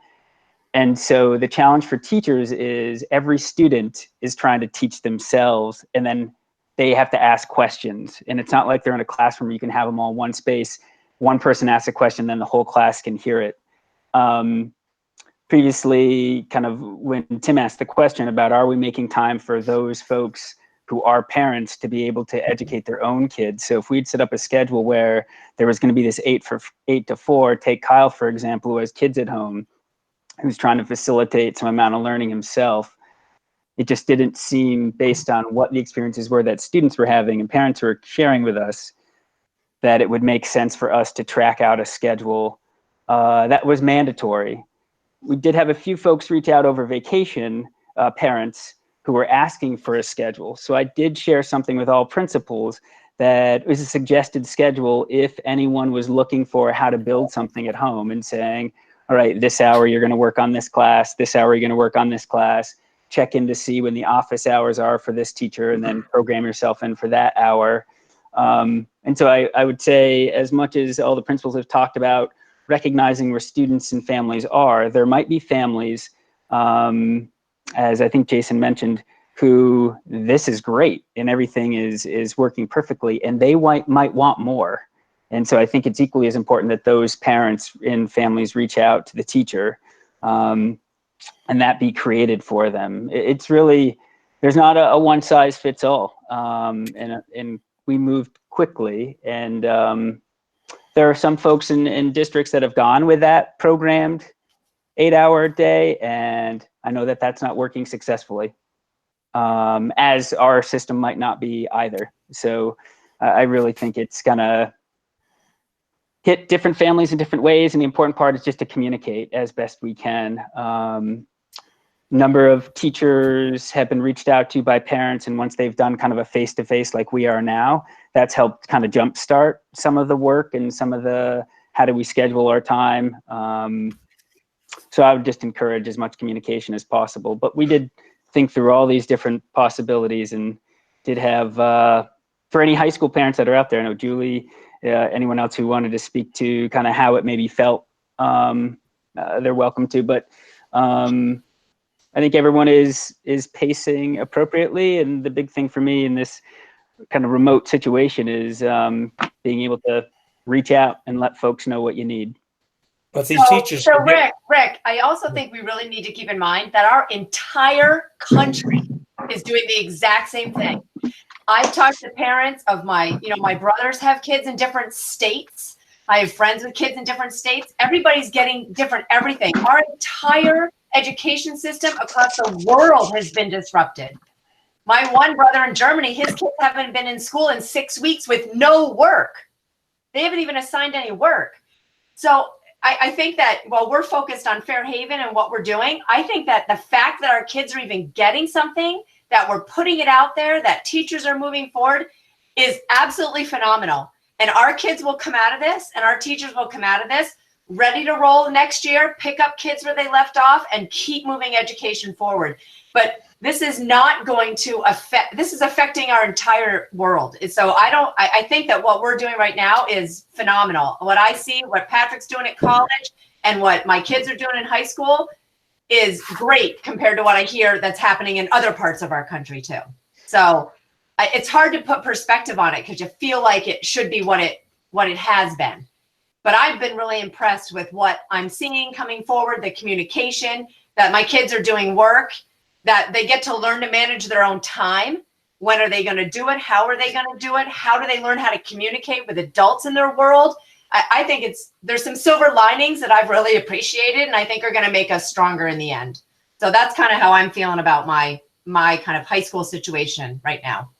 And so the challenge for teachers is every student is trying to teach themselves, and then they have to ask questions. And it's not like they're in a classroom, you can have them all in one space. One person asks a question, then the whole class can hear it. Previously, kind of when Tim asked the question about, are we making time for those folks who are parents to be able to educate their own kids? So if we'd set up a schedule where there was going to be this 8 to 4, take Kyle, for example, who has kids at home, who's trying to facilitate some amount of learning himself. It just didn't seem, based on what the experiences were that students were having and parents were sharing with us, that it would make sense for us to track out a schedule that was mandatory. We did have a few folks reach out over vacation, parents, who were asking for a schedule. So I did share something with all principals that was a suggested schedule if anyone was looking for how to build something at home, and saying, all right, this hour you're going to work on this class, this hour you're going to work on this class, check in to see when the office hours are for this teacher, and then program yourself in for that hour. And so I would say, as much as all the principals have talked about recognizing where students and families are, there might be families, as I think Jason mentioned, who this is great and everything is working perfectly, and they might want more. And so I think it's equally as important that those parents and families reach out to the teacher, and that be created for them. It's really, there's not a one size fits all. And we moved quickly, and there are some folks in districts that have gone with that programmed 8-hour day, and I know that that's not working successfully, as our system might not be either. So I really think it's gonna hit different families in different ways, and the important part is just to communicate as best we can. Number of teachers have been reached out to by parents, and once they've done kind of a face-to-face like we are now, that's helped kind of jumpstart some of the work and some of the, how do we schedule our time? So I would just encourage as much communication as possible. But we did think through all these different possibilities, and did have, for any high school parents that are out there, I know Julie, anyone else who wanted to speak to kind of how it maybe felt, they're welcome to. But I think everyone is pacing appropriately, and the big thing for me in this kind of remote situation is being able to reach out and let folks know what you need. But these teachers. So Rick, I also think we really need to keep in mind that our entire country is doing the exact same thing. I've talked to parents of my brothers have kids in different states. I have friends with kids in different states. Everybody's getting different everything. Our entire education system across the world has been disrupted. My one brother in Germany, his kids haven't been in school in 6 weeks with no work. They haven't even assigned any work. So I think that while we're focused on Fairhaven and what we're doing, I think that the fact that our kids are even getting something, that we're putting it out there, that teachers are moving forward, is absolutely phenomenal. And our kids will come out of this, and our teachers will come out of this ready to roll next year, pick up kids where they left off, and keep moving education forward. But this is not going to affect, this is affecting our entire world. So I think that what we're doing right now is phenomenal. What I see, what Patrick's doing at college, and what my kids are doing in high school is great compared to what I hear that's happening in other parts of our country too. So it's hard to put perspective on it because you feel like it should be what it has been. But I've been really impressed with what I'm seeing coming forward, the communication, that my kids are doing work, that they get to learn to manage their own time. When are they going to do it? How are they going to do it? How do they learn how to communicate with adults in their world? I think there's some silver linings that I've really appreciated, and I think are going to make us stronger in the end. So that's kind of how I'm feeling about my kind of high school situation right now.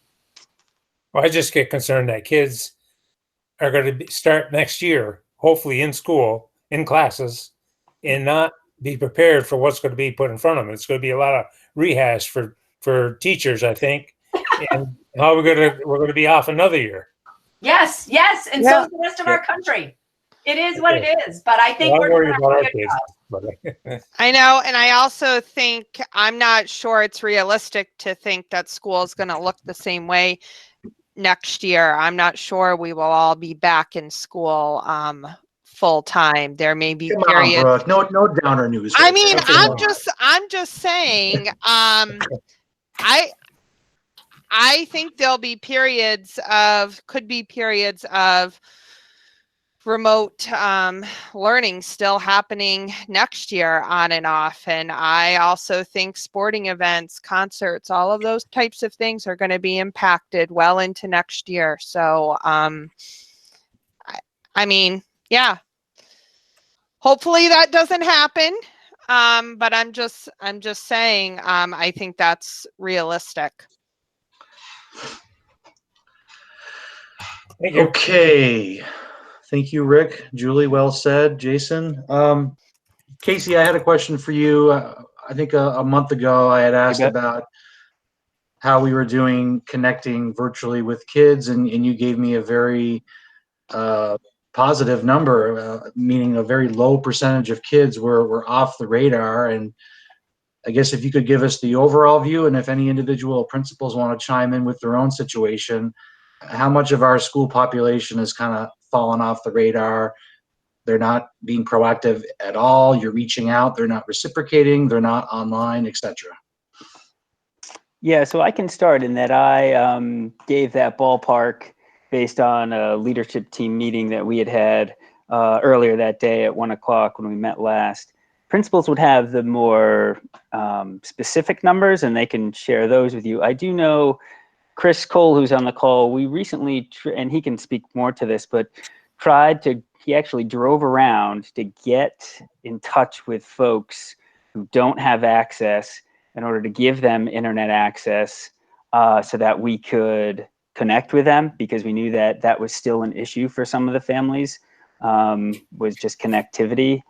Well, I just get concerned that kids are going to start next year, hopefully in school, in classes, and not be prepared for what's going to be put in front of them. It's going to be a lot of rehash for teachers, I think. And how we're going to be off another year. Yes, and so is the rest of our country. It is what it is, but I think we're doing a good job. I know, and I also think I'm not sure it's realistic to think that school is going to look the same way next year. I'm not sure we will all be back in school full time. There may be Come on, periods. Brooke. No downer news. I right mean, there. Come on. I'm just saying, I think there'll be could be periods of remote learning still happening next year on and off. And I also think sporting events, concerts, all of those types of things are going to be impacted well into next year. So, I mean, yeah, hopefully that doesn't happen. But I'm just saying, I think that's realistic. Thank you. Okay. Thank you, Rick. Julie, well said. Jason. Casey, I had a question for you. I think a month ago I had asked about how we were doing connecting virtually with kids, and you gave me a very positive number, meaning a very low percentage of kids were off the radar. And I guess if you could give us the overall view, and if any individual principals want to chime in with their own situation, how much of our school population has kind of fallen off the radar? They're not being proactive at all. You're reaching out. They're not reciprocating. They're not online, etc. Yeah, so I can start in that I gave that ballpark based on a leadership team meeting that we had earlier that day at 1 o'clock when we met last. Principals would have the more specific numbers, and they can share those with you. I do know Chris Cole, who's on the call, we recently, and he can speak more to this, but he actually drove around to get in touch with folks who don't have access in order to give them internet access so that we could connect with them, because we knew that that was still an issue for some of the families, was just connectivity.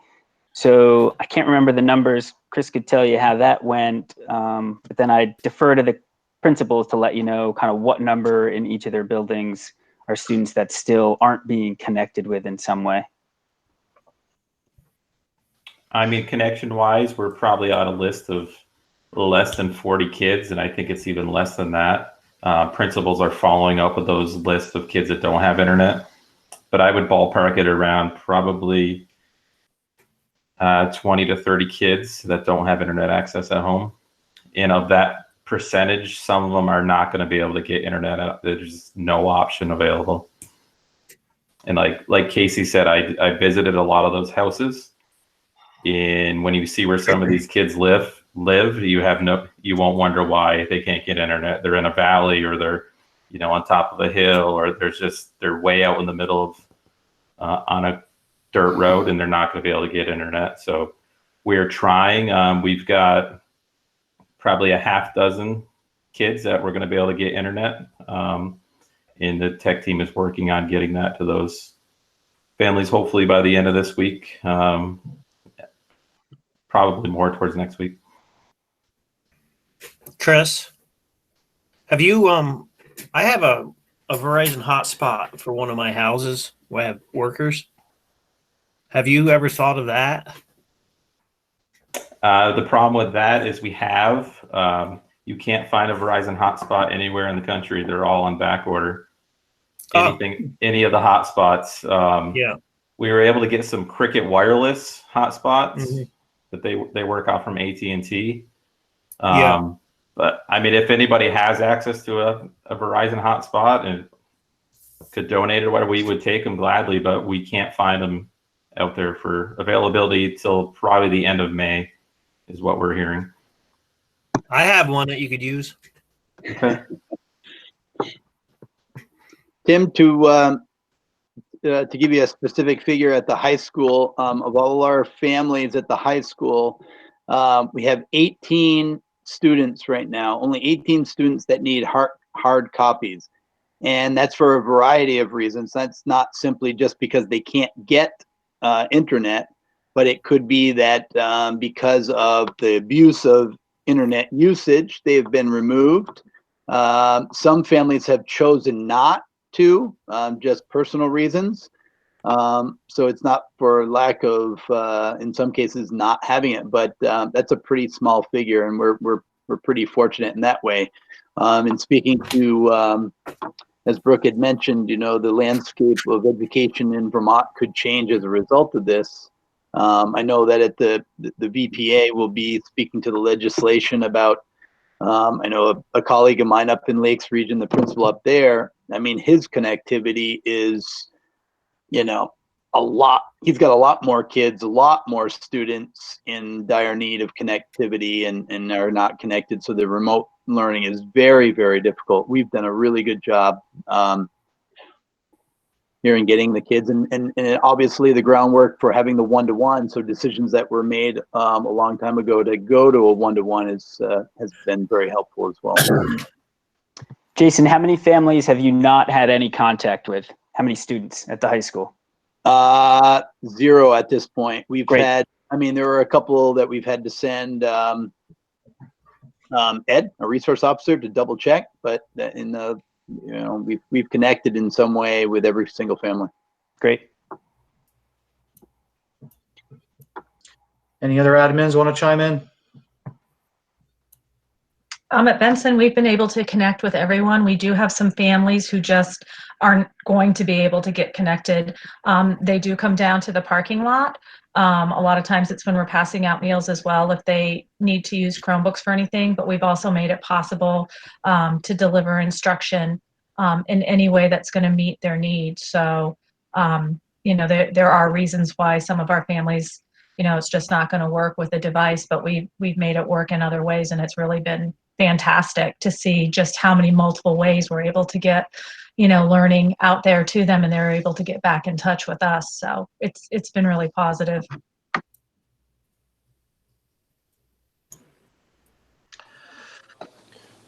So I can't remember the numbers. Chris could tell you how that went, but then I defer to the principals to let you know kind of what number in each of their buildings are students that still aren't being connected with in some way. I mean, connection-wise, we're probably on a list of less than 40 kids, and I think it's even less than that. Principals are following up with those lists of kids that don't have internet, but I would ballpark it around probably 20 to 30 kids that don't have internet access at home. And of that percentage, some of them are not going to be able to get internet. There's no option available. And like Casey said, I visited a lot of those houses, and when you see where some of these kids live, you won't wonder why they can't get internet. They're in a valley, or they're, on top of a hill, or they're way out in the middle of on a dirt road, and they're not going to be able to get internet. So we're trying. We've got probably a half dozen kids that we're going to be able to get internet. And the tech team is working on getting that to those families, hopefully by the end of this week. Probably more towards next week. Chris, have you, I have a Verizon hotspot for one of my houses where I have workers. Have you ever thought of that? The problem with that is you can't find a Verizon hotspot anywhere in the country. They're all on back order. Any of the hotspots. We were able to get some Cricket wireless hotspots that they work out from AT&T. But I mean, if anybody has access to a Verizon hotspot and could donate it, whatever, we would take them gladly, but we can't find them out there for availability till probably the end of May is what we're hearing. I have one that you could use. Okay. Tim, to give you a specific figure at the high school, of all our families at the high school, we have 18 students right now, only 18 students that need hard copies. And that's for a variety of reasons. That's not simply just because they can't get internet, but it could be that because of the abuse of internet usage, they've been removed. Some families have chosen not to, just personal reasons. So it's not for lack of, in some cases, not having it, but that's a pretty small figure, and we're pretty fortunate in that way. And speaking to as Brooke had mentioned, you know, the landscape of education in Vermont could change as a result of this. I know that at the VPA will be speaking to the legislation about, I know a colleague of mine up in Lakes Region, the principal up there, I mean, his connectivity is, you know, a lot. He's got a lot more kids, a lot more students in dire need of connectivity and are not connected. So the remote learning is very, very difficult. We've done a really good job here in getting the kids and obviously the groundwork for having the one-to-one. So decisions that were made a long time ago to go to a one-to-one has been very helpful as well. Jason, how many families have you not had any contact with? How many students at the high school? 0 at this point. We've Great. had, I mean, there were a couple that we've had to send Ed, a resource officer, to double check, but in the, you know, we've connected in some way with every single family. Great. Any other admins want to chime in? At Benson, we've been able to connect with everyone. We do have some families who just aren't going to be able to get connected. They do come down to the parking lot. A lot of times it's when we're passing out meals as well if they need to use Chromebooks for anything, but we've also made it possible to deliver instruction in any way that's going to meet their needs. So, you know, there are reasons why some of our families, you know, it's just not going to work with a device, but we've made it work in other ways, and it's really been fantastic to see just how many multiple ways we're able to get, you know, learning out there to them, and they're able to get back in touch with us. So it's been really positive.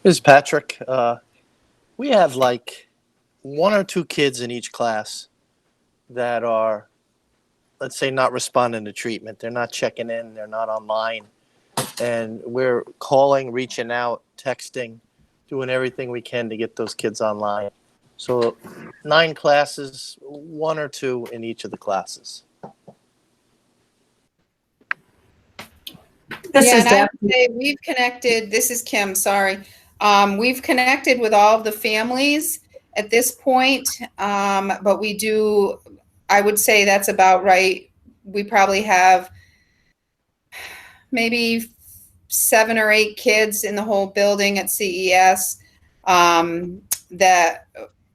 Ms. Patrick, we have like 1 or 2 kids in each class that are, let's say, not responding to treatment. They're not checking in, they're not online. And we're calling, reaching out, texting, doing everything we can to get those kids online. So 9 classes, 1 or 2 in each of the classes. This is and I Deb. would say we've connected. This is Kim. Sorry. We've connected with all of the families at this point, but we do. I would say that's about right. We probably have maybe 7 or 8 kids in the whole building at CES that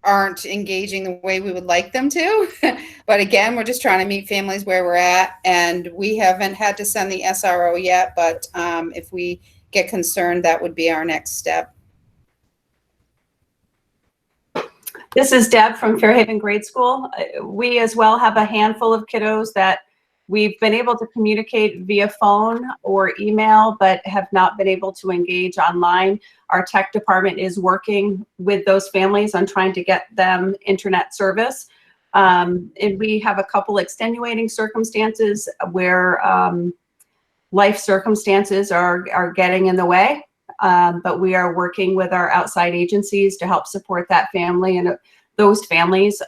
aren't engaging the way we would like them to. But again, we're just trying to meet families where we're at, and we haven't had to send the SRO yet, but if we get concerned, that would be our next step. This is Deb from Fairhaven Grade School. We as well have a handful of kiddos that we've been able to communicate via phone or email, but have not been able to engage online. Our tech department is working with those families on trying to get them internet service. And we have a couple extenuating circumstances where life circumstances are getting in the way. But we are working with our outside agencies to help support that family and those families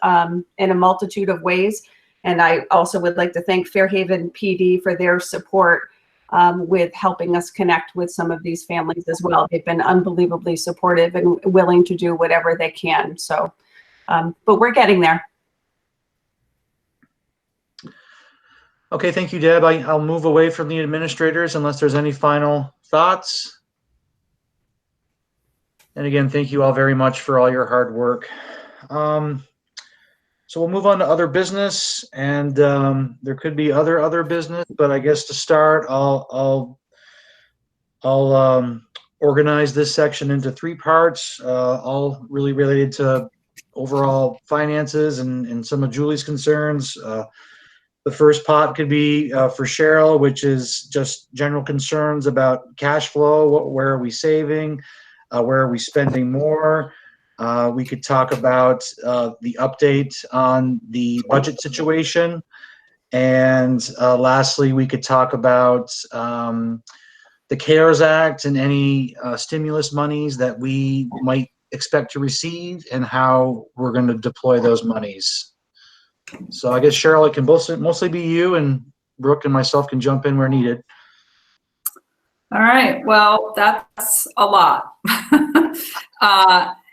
in a multitude of ways. And I also would like to thank Fairhaven PD for their support with helping us connect with some of these families as well. They've been unbelievably supportive and willing to do whatever they can. So, but we're getting there. Okay, thank you, Deb. I'll move away from the administrators unless there's any final thoughts. And again, thank you all very much for all your hard work. So we'll move on to other business, and there could be other business, but I guess to start, I'll organize this section into 3 parts, all really related to overall finances and some of Julie's concerns. The first pot could be for Cheryl, which is just general concerns about cash flow. Where are we saving? Where are we spending more? We could talk about the update on the budget situation. And lastly, we could talk about the CARES Act and any stimulus monies that we might expect to receive and how we're going to deploy those monies. So I guess, Cheryl, it can mostly be you, and Brooke and myself can jump in where needed. All right, well, that's a lot.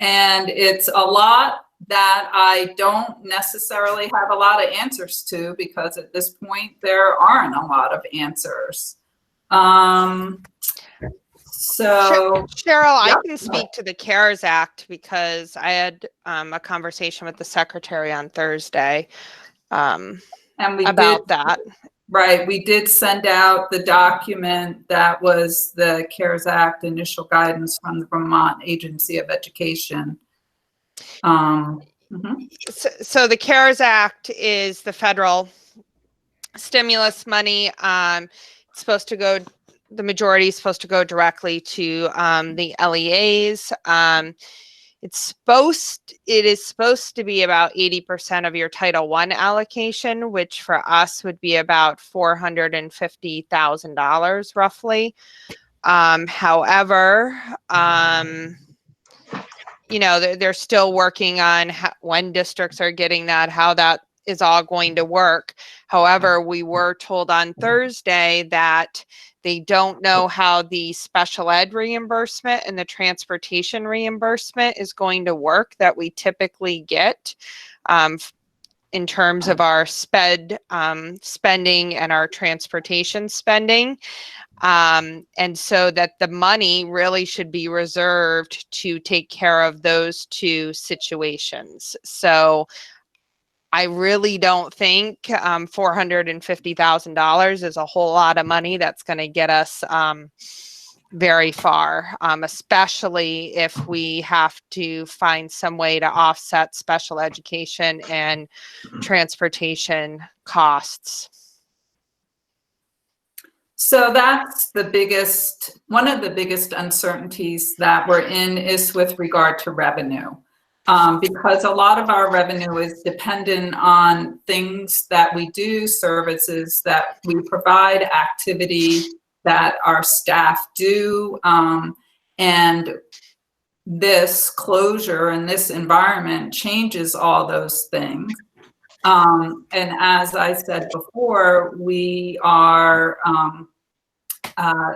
And it's a lot that I don't necessarily have a lot of answers to, because at this point there aren't a lot of answers. So Cheryl, yeah. I can speak to the CARES Act because I had a conversation with the secretary on Thursday and we about did, that. Right, we did send out the document that was the CARES Act initial guidance from the Vermont Agency of Education. So the CARES Act is the federal stimulus money. It's supposed to go, the majority is supposed to go directly to the LEAs. It is supposed to be about 80% of your Title I allocation, which for us would be about $450,000 roughly. However, you know, they're still working on when districts are getting that, how that is all going to work. However, we were told on Thursday that they don't know how the special ed reimbursement and the transportation reimbursement is going to work that we typically get in terms of our spending and our transportation spending. And so that the money really should be reserved to take care of those two situations. So I really don't think $450,000 is a whole lot of money that's going to get us very far, especially if we have to find some way to offset special education and transportation costs. So that's the biggest, one of the biggest uncertainties that we're in is with regard to revenue. Because a lot of our revenue is dependent on things that we do, services that we provide, activity that our staff do. And this closure and this environment changes all those things. And as I said before, we are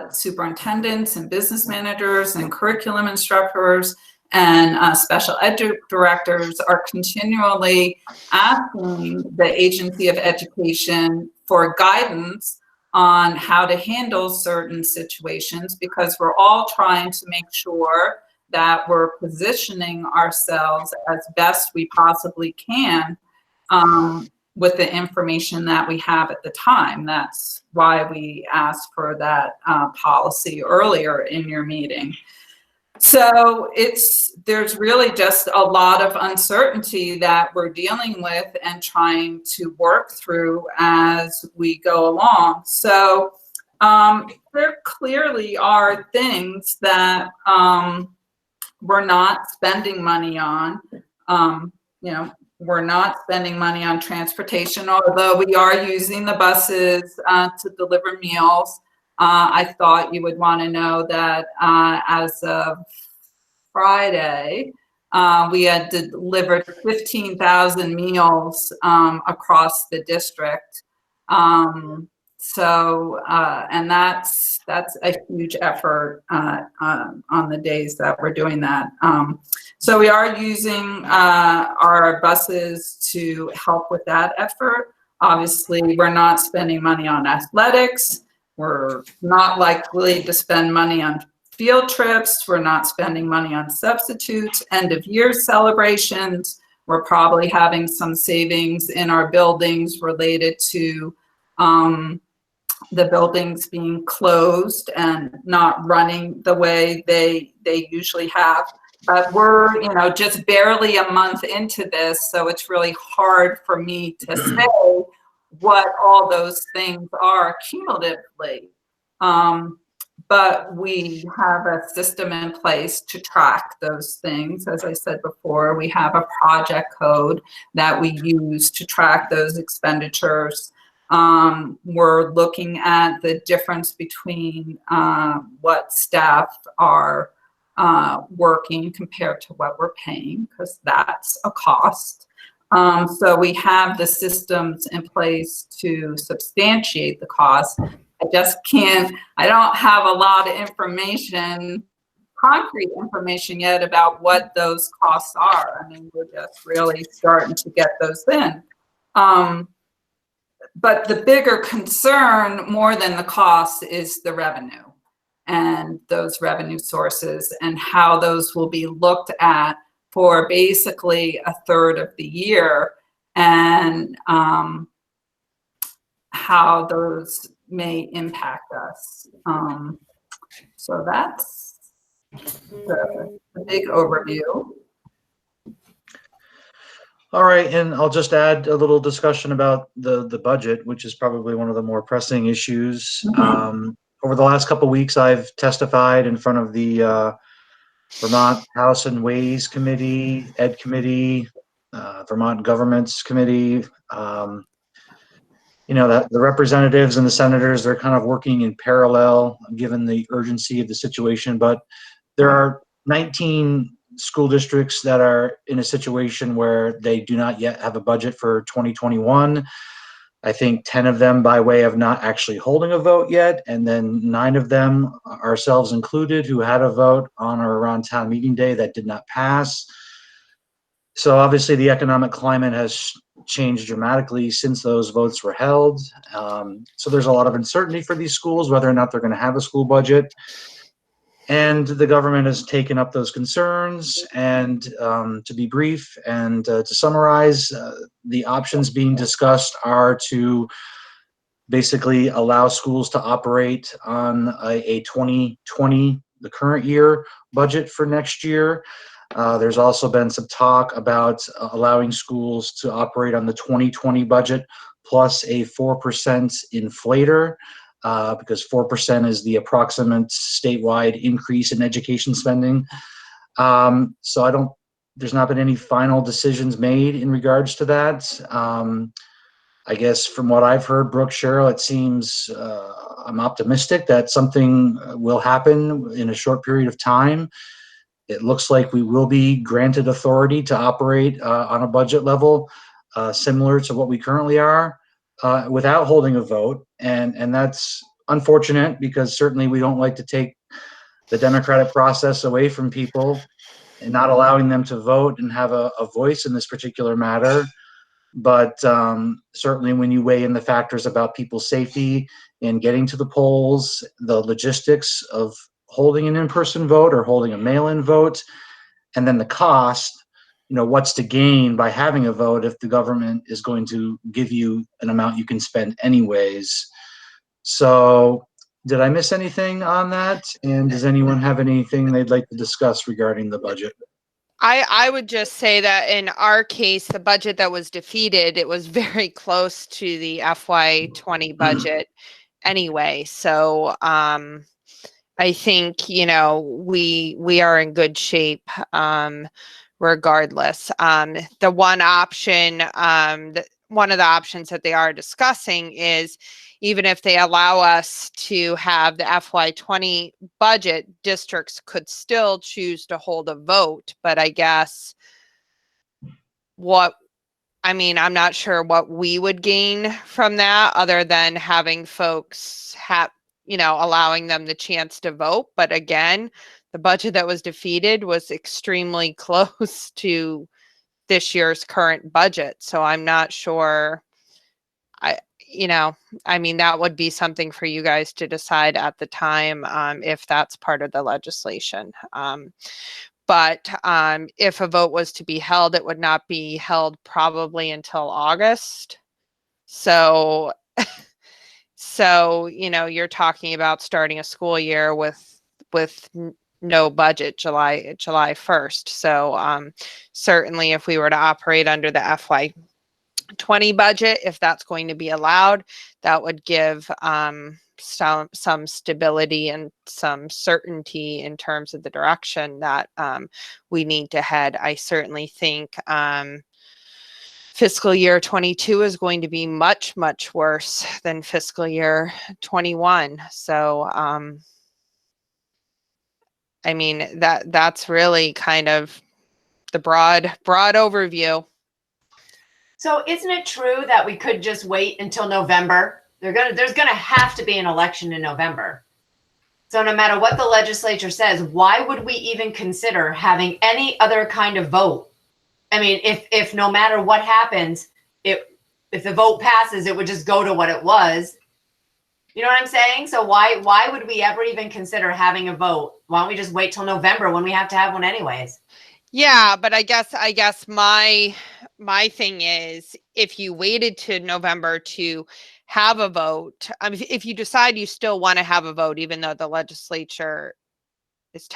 superintendents and business managers and curriculum instructors and special ed directors are continually asking the Agency of Education for guidance on how to handle certain situations, because we're all trying to make sure that we're positioning ourselves as best we possibly can with the information that we have at the time. That's why we asked for that policy earlier in your meeting. So there's really just a lot of uncertainty that we're dealing with and trying to work through as we go along. So there clearly are things that we're not spending money on. You know, we're not spending money on transportation, although we are using the buses to deliver meals. I thought you would want to know that as of Friday, we had delivered 15,000 meals across the district. And that's a huge effort on the days that we're doing that. So we are using our buses to help with that effort. Obviously, we're not spending money on athletics. We're not likely to spend money on field trips. We're not spending money on substitutes, end of year celebrations. We're probably having some savings in our buildings related to the buildings being closed and not running the way they usually have. But we're, you know, just barely a month into this, so it's really hard for me to say what all those things are cumulatively. But we have a system in place to track those things. As I said before, we have a project code that we use to track those expenditures. We're looking at the difference between what staff are working compared to what we're paying, because that's a cost. So we have the systems in place to substantiate the cost. I just can't, I don't have a lot of information concrete information yet about what those costs are. I mean, we're just really starting to get those in. But the bigger concern, more than the cost, is the revenue and those revenue sources and how those will be looked at for basically a third of the year, and how those may impact us. So that's the big overview. All right, and I'll just add a little discussion about the budget, which is probably one of the more pressing issues. Over the last couple of weeks, I've testified in front of the Vermont House and Ways Committee, Ed Committee, Vermont Governments Committee. You know, that the representatives and the senators, they're kind of working in parallel given the urgency of the situation, but there are 19 school districts that are in a situation where they do not yet have a budget for 2021. I think 10 of them by way of not actually holding a vote yet, and then 9 of them, ourselves included, who had a vote on or around town meeting day that did not pass. So obviously the economic climate has changed dramatically since those votes were held. So there's a lot of uncertainty for these schools, whether or not they're going to have a school budget. And the government has taken up those concerns. And to be brief and to summarize, the options being discussed are to basically allow schools to operate on a 2020, the current year, budget for next year. There's also been some talk about allowing schools to operate on the 2020 budget plus a 4% inflator. Because 4% is the approximate statewide increase in education spending. So there's not been any final decisions made in regards to that. I guess from what I've heard, Brooke, Cheryl, it seems I'm optimistic that something will happen in a short period of time. It looks like we will be granted authority to operate on a budget level similar to what we currently are. Without holding a vote, and that's unfortunate because certainly we don't like to take the democratic process away from people and not allowing them to vote and have a voice in this particular matter. But certainly when you weigh in the factors about people's safety and getting to the polls, the logistics of holding an in-person vote or holding a mail-in vote, and then the cost, you know, what's to gain by having a vote if the government is going to give you an amount you can spend anyways. So did I miss anything on that? And does anyone have anything they'd like to discuss regarding the budget? I would just say that in our case, the budget that was defeated, it was very close to the FY20 budget anyway. So I think, you know, we are in good shape regardless. The one option, one of the options that they are discussing is even if they allow us to have the FY20 budget, districts could still choose to hold a vote. But I guess I'm not sure what we would gain from that other than having folks allowing them the chance to vote. But again, the budget that was defeated was extremely close to this year's current budget. So I'm not sure. That would be something for you guys to decide at the time if that's part of the legislation. But if a vote was to be held, it would not be held probably until August. So, you're talking about starting a school year with no budget July 1st. So certainly if we were to operate under the FY20 budget, if that's going to be allowed, that would give some stability and some certainty in terms of the direction that we need to head. I certainly think fiscal year 22 is going to be much, much worse than fiscal year 21. So that's really kind of the broad overview. So isn't it true that we could just wait until November? There's gonna have to be an election in November. So no matter what the legislature says, why would we even consider having any other kind of vote? I mean, if no matter what happens, if the vote passes, it would just go to what it was. You know what I'm saying? So why would we ever even consider having a vote? Why don't we just wait till November when we have to have one anyways? Yeah, but I guess my thing is, if you waited to November to have a vote, I mean, if you decide you still want to have a vote, even though the legislature is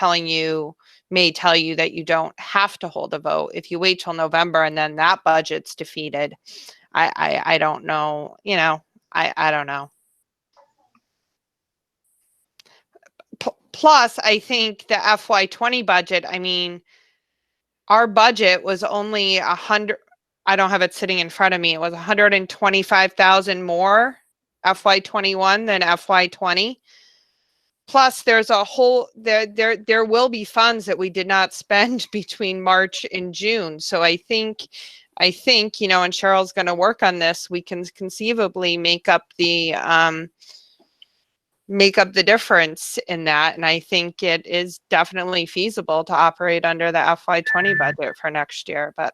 may tell you that you don't have to hold a vote, if you wait till November and then that budget's defeated, I don't know, I don't know. Plus, I think the FY20 budget, I mean, our budget was only 100, I don't have it sitting in front of me. It was 125,000 more FY21 than FY20. Plus there's a whole, there will be funds that we did not spend between March and June. So I think, and Cheryl's going to work on this, we can conceivably make up the difference in that. And I think it is definitely feasible to operate under the FY20 budget for next year, but.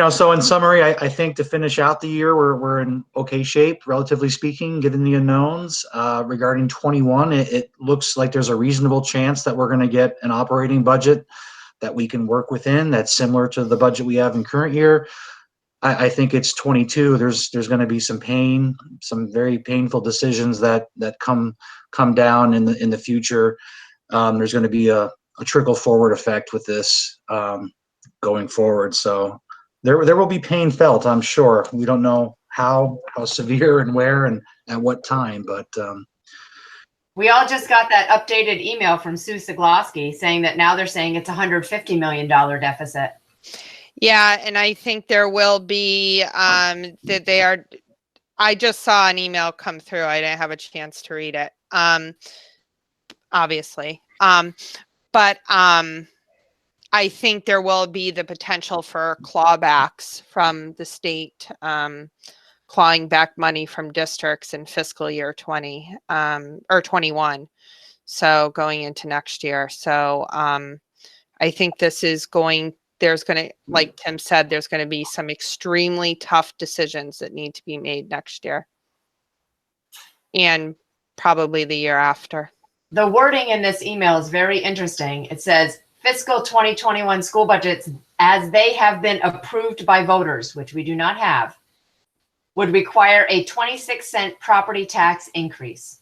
So in summary, I think to finish out the year, we're in okay shape, relatively speaking, given the unknowns. Regarding 21, it looks like there's a reasonable chance that we're going to get an operating budget that we can work within that's similar to the budget we have in current year. I think it's 22. There's going to be some pain, some very painful decisions that come down in the future. There's going to be a trickle forward effect with this going forward. So there will be pain felt, I'm sure. We don't know how severe and where and at what time, but we all just got that updated email from Sue Sigloski saying that now they're saying it's $150 million deficit. Yeah, and I think there will be that they are. I just saw an email come through. I didn't have a chance to read it. Obviously, but I think there will be the potential for clawbacks from the state, clawing back money from districts in fiscal year 20 or 21. So going into next year. So I think this is there's going to, like Tim said, there's going to be some extremely tough decisions that need to be made next year and probably the year after. The wording in this email is very interesting. It says fiscal 2021 school budgets as they have been approved by voters, which we do not have, would require a 26-cent property tax increase.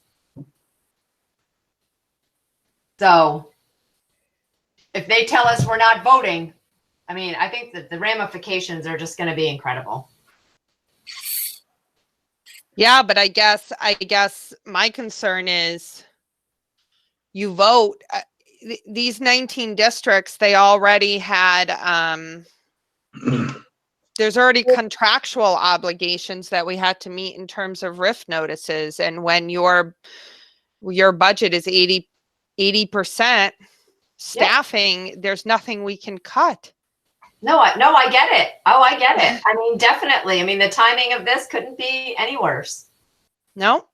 So if they tell us we're not voting, I mean, I think that the ramifications are just going to be incredible. Yeah, but I guess my concern is you vote. These 19 districts, they already had, there's already contractual obligations that we had to meet in terms of RIF notices. And when your budget is 80% staffing, there's nothing we can cut. No, I get it. Oh, I get it. I mean, definitely. I mean, the timing of this couldn't be any worse. No.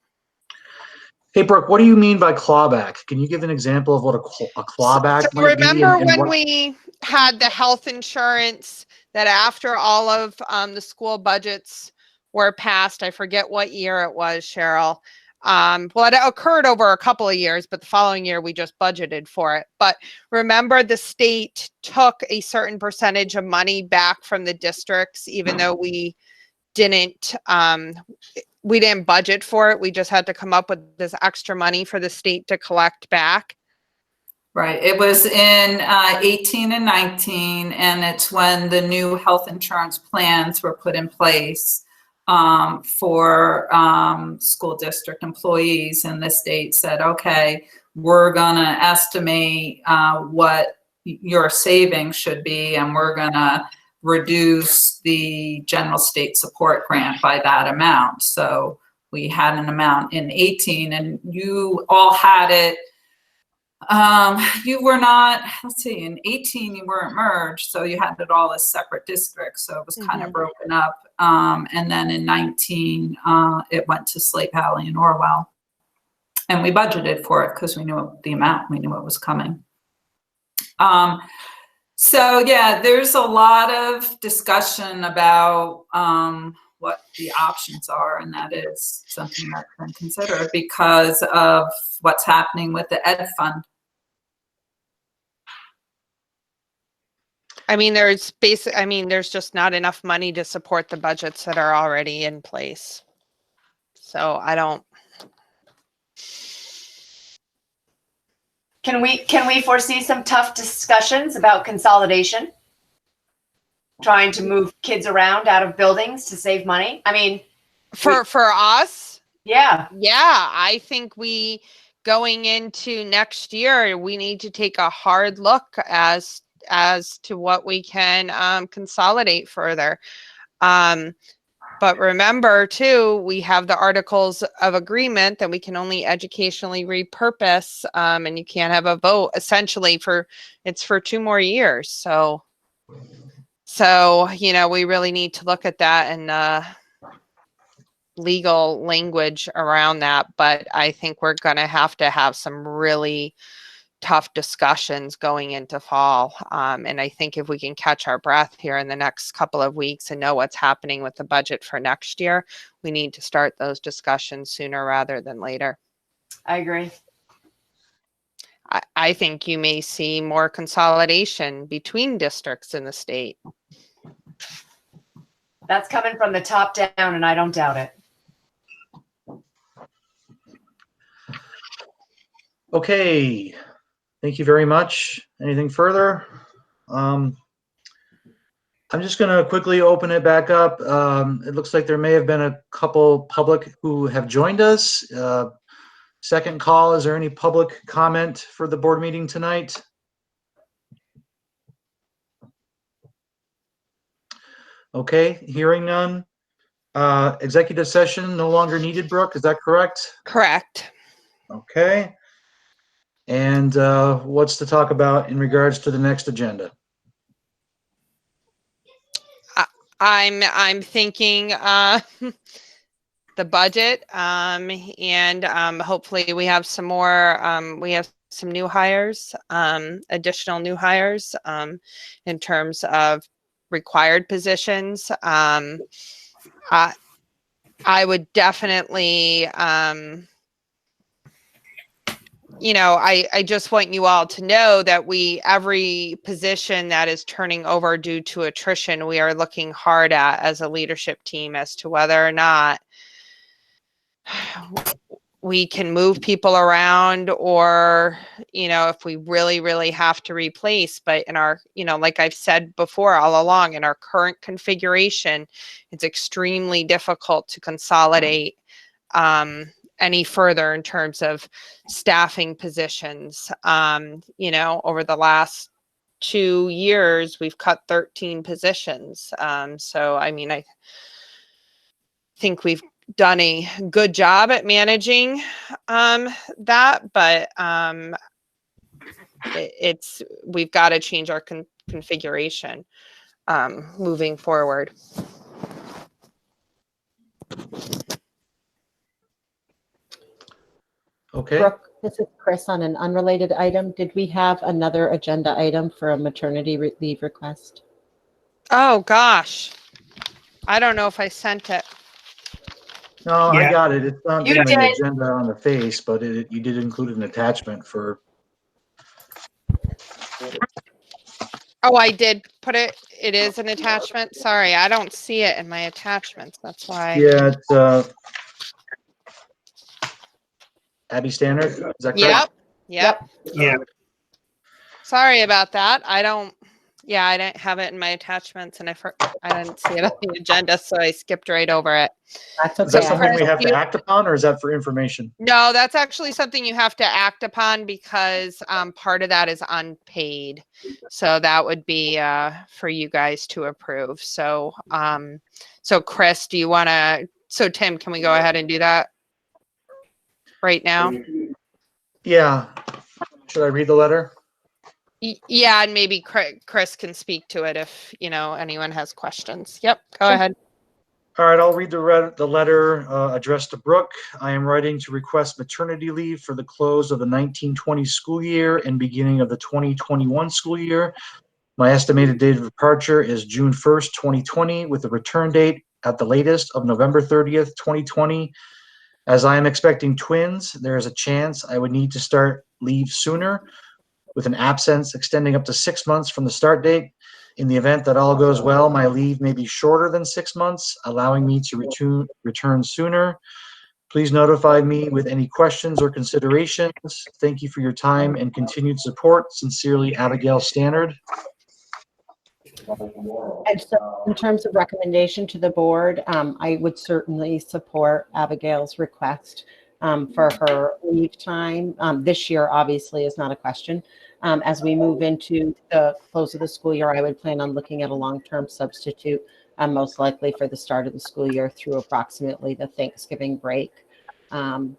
Hey, Brooke, what do you mean by clawback? Can you give an example of what a clawback might be? Remember when we had the health insurance that after all of the school budgets were passed, I forget what year it was, Cheryl. Well, it occurred over a couple of years, but the following year we just budgeted for it. But remember, the state took a certain percentage of money back from the districts, even though we didn't budget for it. We just had to come up with this extra money for the state to collect back. Right. It was in 18 and 19, and it's when the new health insurance plans were put in place for school district employees, and the state said, okay, we're gonna estimate what your savings should be, and we're gonna reduce the general state support grant by that amount. So we had an amount in 18, and you all had it You were not, let's see, in 18 you weren't merged, so you had it all as separate districts, so it was kind of broken up. And then in 19, it went to Slate Valley and Orwell. And we budgeted for it because we knew the amount, we knew it was coming. So yeah, there's a lot of discussion about what the options are, and that is something that's been considered because of what's happening with the Ed Fund. I mean, there's just not enough money to support the budgets that are already in place. So I don't. Can we foresee some tough discussions about consolidation? Trying to move kids around out of buildings to save money? I mean, for us? Yeah. Yeah, I think going into next year, we need to take a hard look as to what we can consolidate further. But remember too, we have the articles of agreement that we can only educationally repurpose, and you can't have a vote essentially for 2 more years. So, we really need to look at that and legal language around that. But I think we're going to have some really tough discussions going into fall. And I think if we can catch our breath here in the next couple of weeks and know what's happening with the budget for next year, we need to start those discussions sooner rather than later. I agree. I think you may see more consolidation between districts in the state. That's coming from the top down, and I don't doubt it. Okay. Thank you very much. Anything further? I'm just going to quickly open it back up. It looks like there may have been a couple public who have joined us. Second call, is there any public comment for the board meeting tonight? Okay, hearing none. Executive session no longer needed, Brooke, is that correct? Correct. Okay. And what's to talk about in regards to the next agenda? I'm thinking the budget, and hopefully we have some more. We have some new hires, additional new hires in terms of required positions. I would definitely. I just want you all to know that every position that is turning over due to attrition, we are looking hard at as a leadership team as to whether or not we can move people around or, if we really, really have to replace. But in our, like I've said before all along, in our current configuration, it's extremely difficult to consolidate any further in terms of staffing positions. Over the last 2 years, we've cut 13 positions. So, I think we've done a good job at managing that, but we've got to change our configuration moving forward. Okay. Brooke, this is Chris on an unrelated item. Did we have another agenda item for a maternity leave request? Oh, gosh. I don't know if I sent it. No, Yeah. I got it. It's not You in the did. agenda on the face, but you did include an attachment for. Oh, I did put it. It is an attachment. Sorry, I don't see it in my attachments. That's why. Yeah, it's Abby Standard, is that correct? Yep. Yeah. Sorry about that. I didn't have it in my attachments, and I didn't see it on the agenda, so I skipped right over it. That's Is that okay. something we have to act upon, or is that for information? No, that's actually something you have to act upon because part of that is unpaid. So that would be for you guys to approve. So, Chris, do you want to? So Tim, can we go ahead and do that right now? Yeah. Should I read the letter? Yeah, and maybe Chris can speak to it if, anyone has questions. Yep, go ahead. All right, I'll read the letter addressed to Brooke. I am writing to request maternity leave for the close of the 1920 school year and beginning of the 2021 school year. My estimated date of departure is June 1st, 2020, with a return date at the latest of November 30th, 2020. As I am expecting twins, there is a chance I would need to start leave sooner, with an absence extending up to 6 months from the start date. In the event that all goes well, my leave may be shorter than 6 months, allowing me to return sooner. Please notify me with any questions or considerations. Thank you for your time and continued support. Sincerely, Abigail Stannard. And so in terms of recommendation to the board, I would certainly support Abigail's request for her leave time. This year, obviously, is not a question. As we move into the close of the school year, I would plan on looking at a long-term substitute, most likely for the start of the school year through approximately the Thanksgiving break. And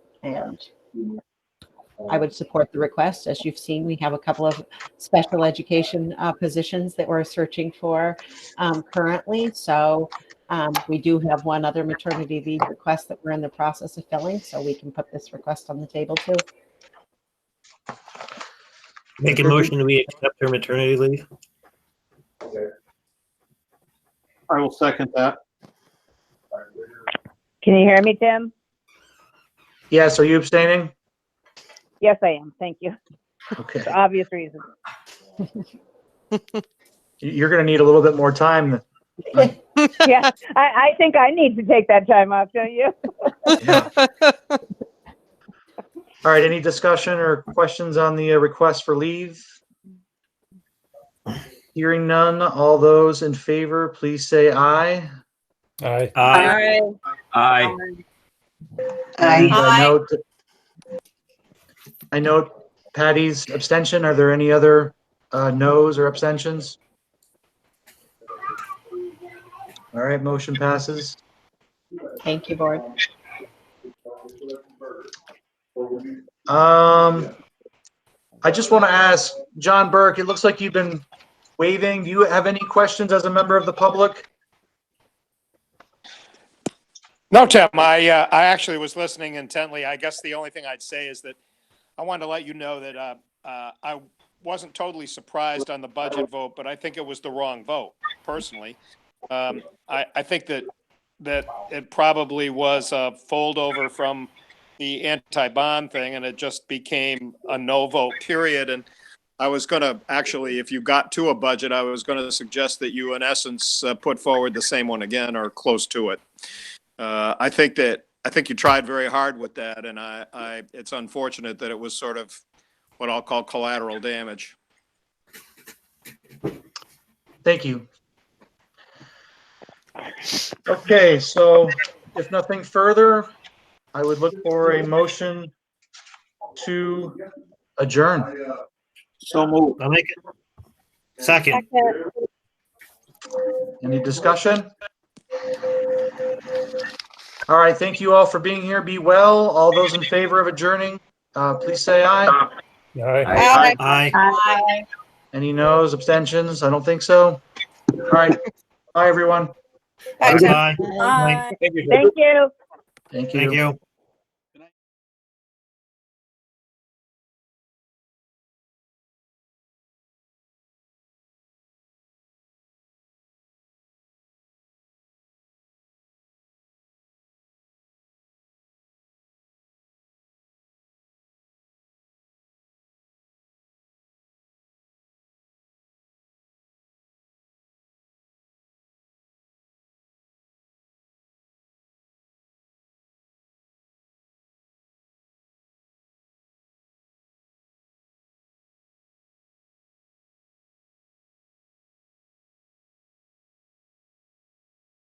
I would support the request. As you've seen, we have a couple of special education positions that we're searching for currently. So we do have one other maternity leave request that we're in the process of filling, so we can put this request on the table too. Make a motion that we accept her maternity leave. I will second that. Can you hear me, Tim? Yes, are you abstaining? Yes, I am. Thank you. Okay. For obvious reasons. You're going to need a little bit more time. Yeah, I think I need to take that time off, don't you? All right, any discussion or questions on the request for leave? Hearing none, all those in favor, please say aye. Aye. Aye. Aye. And I note Patty's abstention. Are there any other noes or abstentions? All right, motion passes. Thank you, board. I just want to ask John Burke, it looks like you've been waving. Do you have any questions as a member of the public? No, Tim, I actually was listening intently. I guess the only thing I'd say is that I wanted to let you know that I wasn't totally surprised on the budget vote, but I think it was the wrong vote, personally. I think that it probably was a foldover from the anti-bond thing, and it just became a no vote, period. And I was going to actually, if you got to a budget, I was going to suggest that you, in essence, put forward the same one again or close to it. I think you tried very hard with that, and it's unfortunate that it was sort of what I'll call collateral damage. Thank you. Okay, so if nothing further, I would look for a motion to adjourn. So moved. I'll make it. Second. Any discussion? All right, thank you all for being here. Be well. All those in favor of adjourning, please say aye. Aye. Aye. Aye. Any noes, abstentions? I don't think so. All right, bye, everyone. Bye. Aye. Thank you. Thank you. Thank you.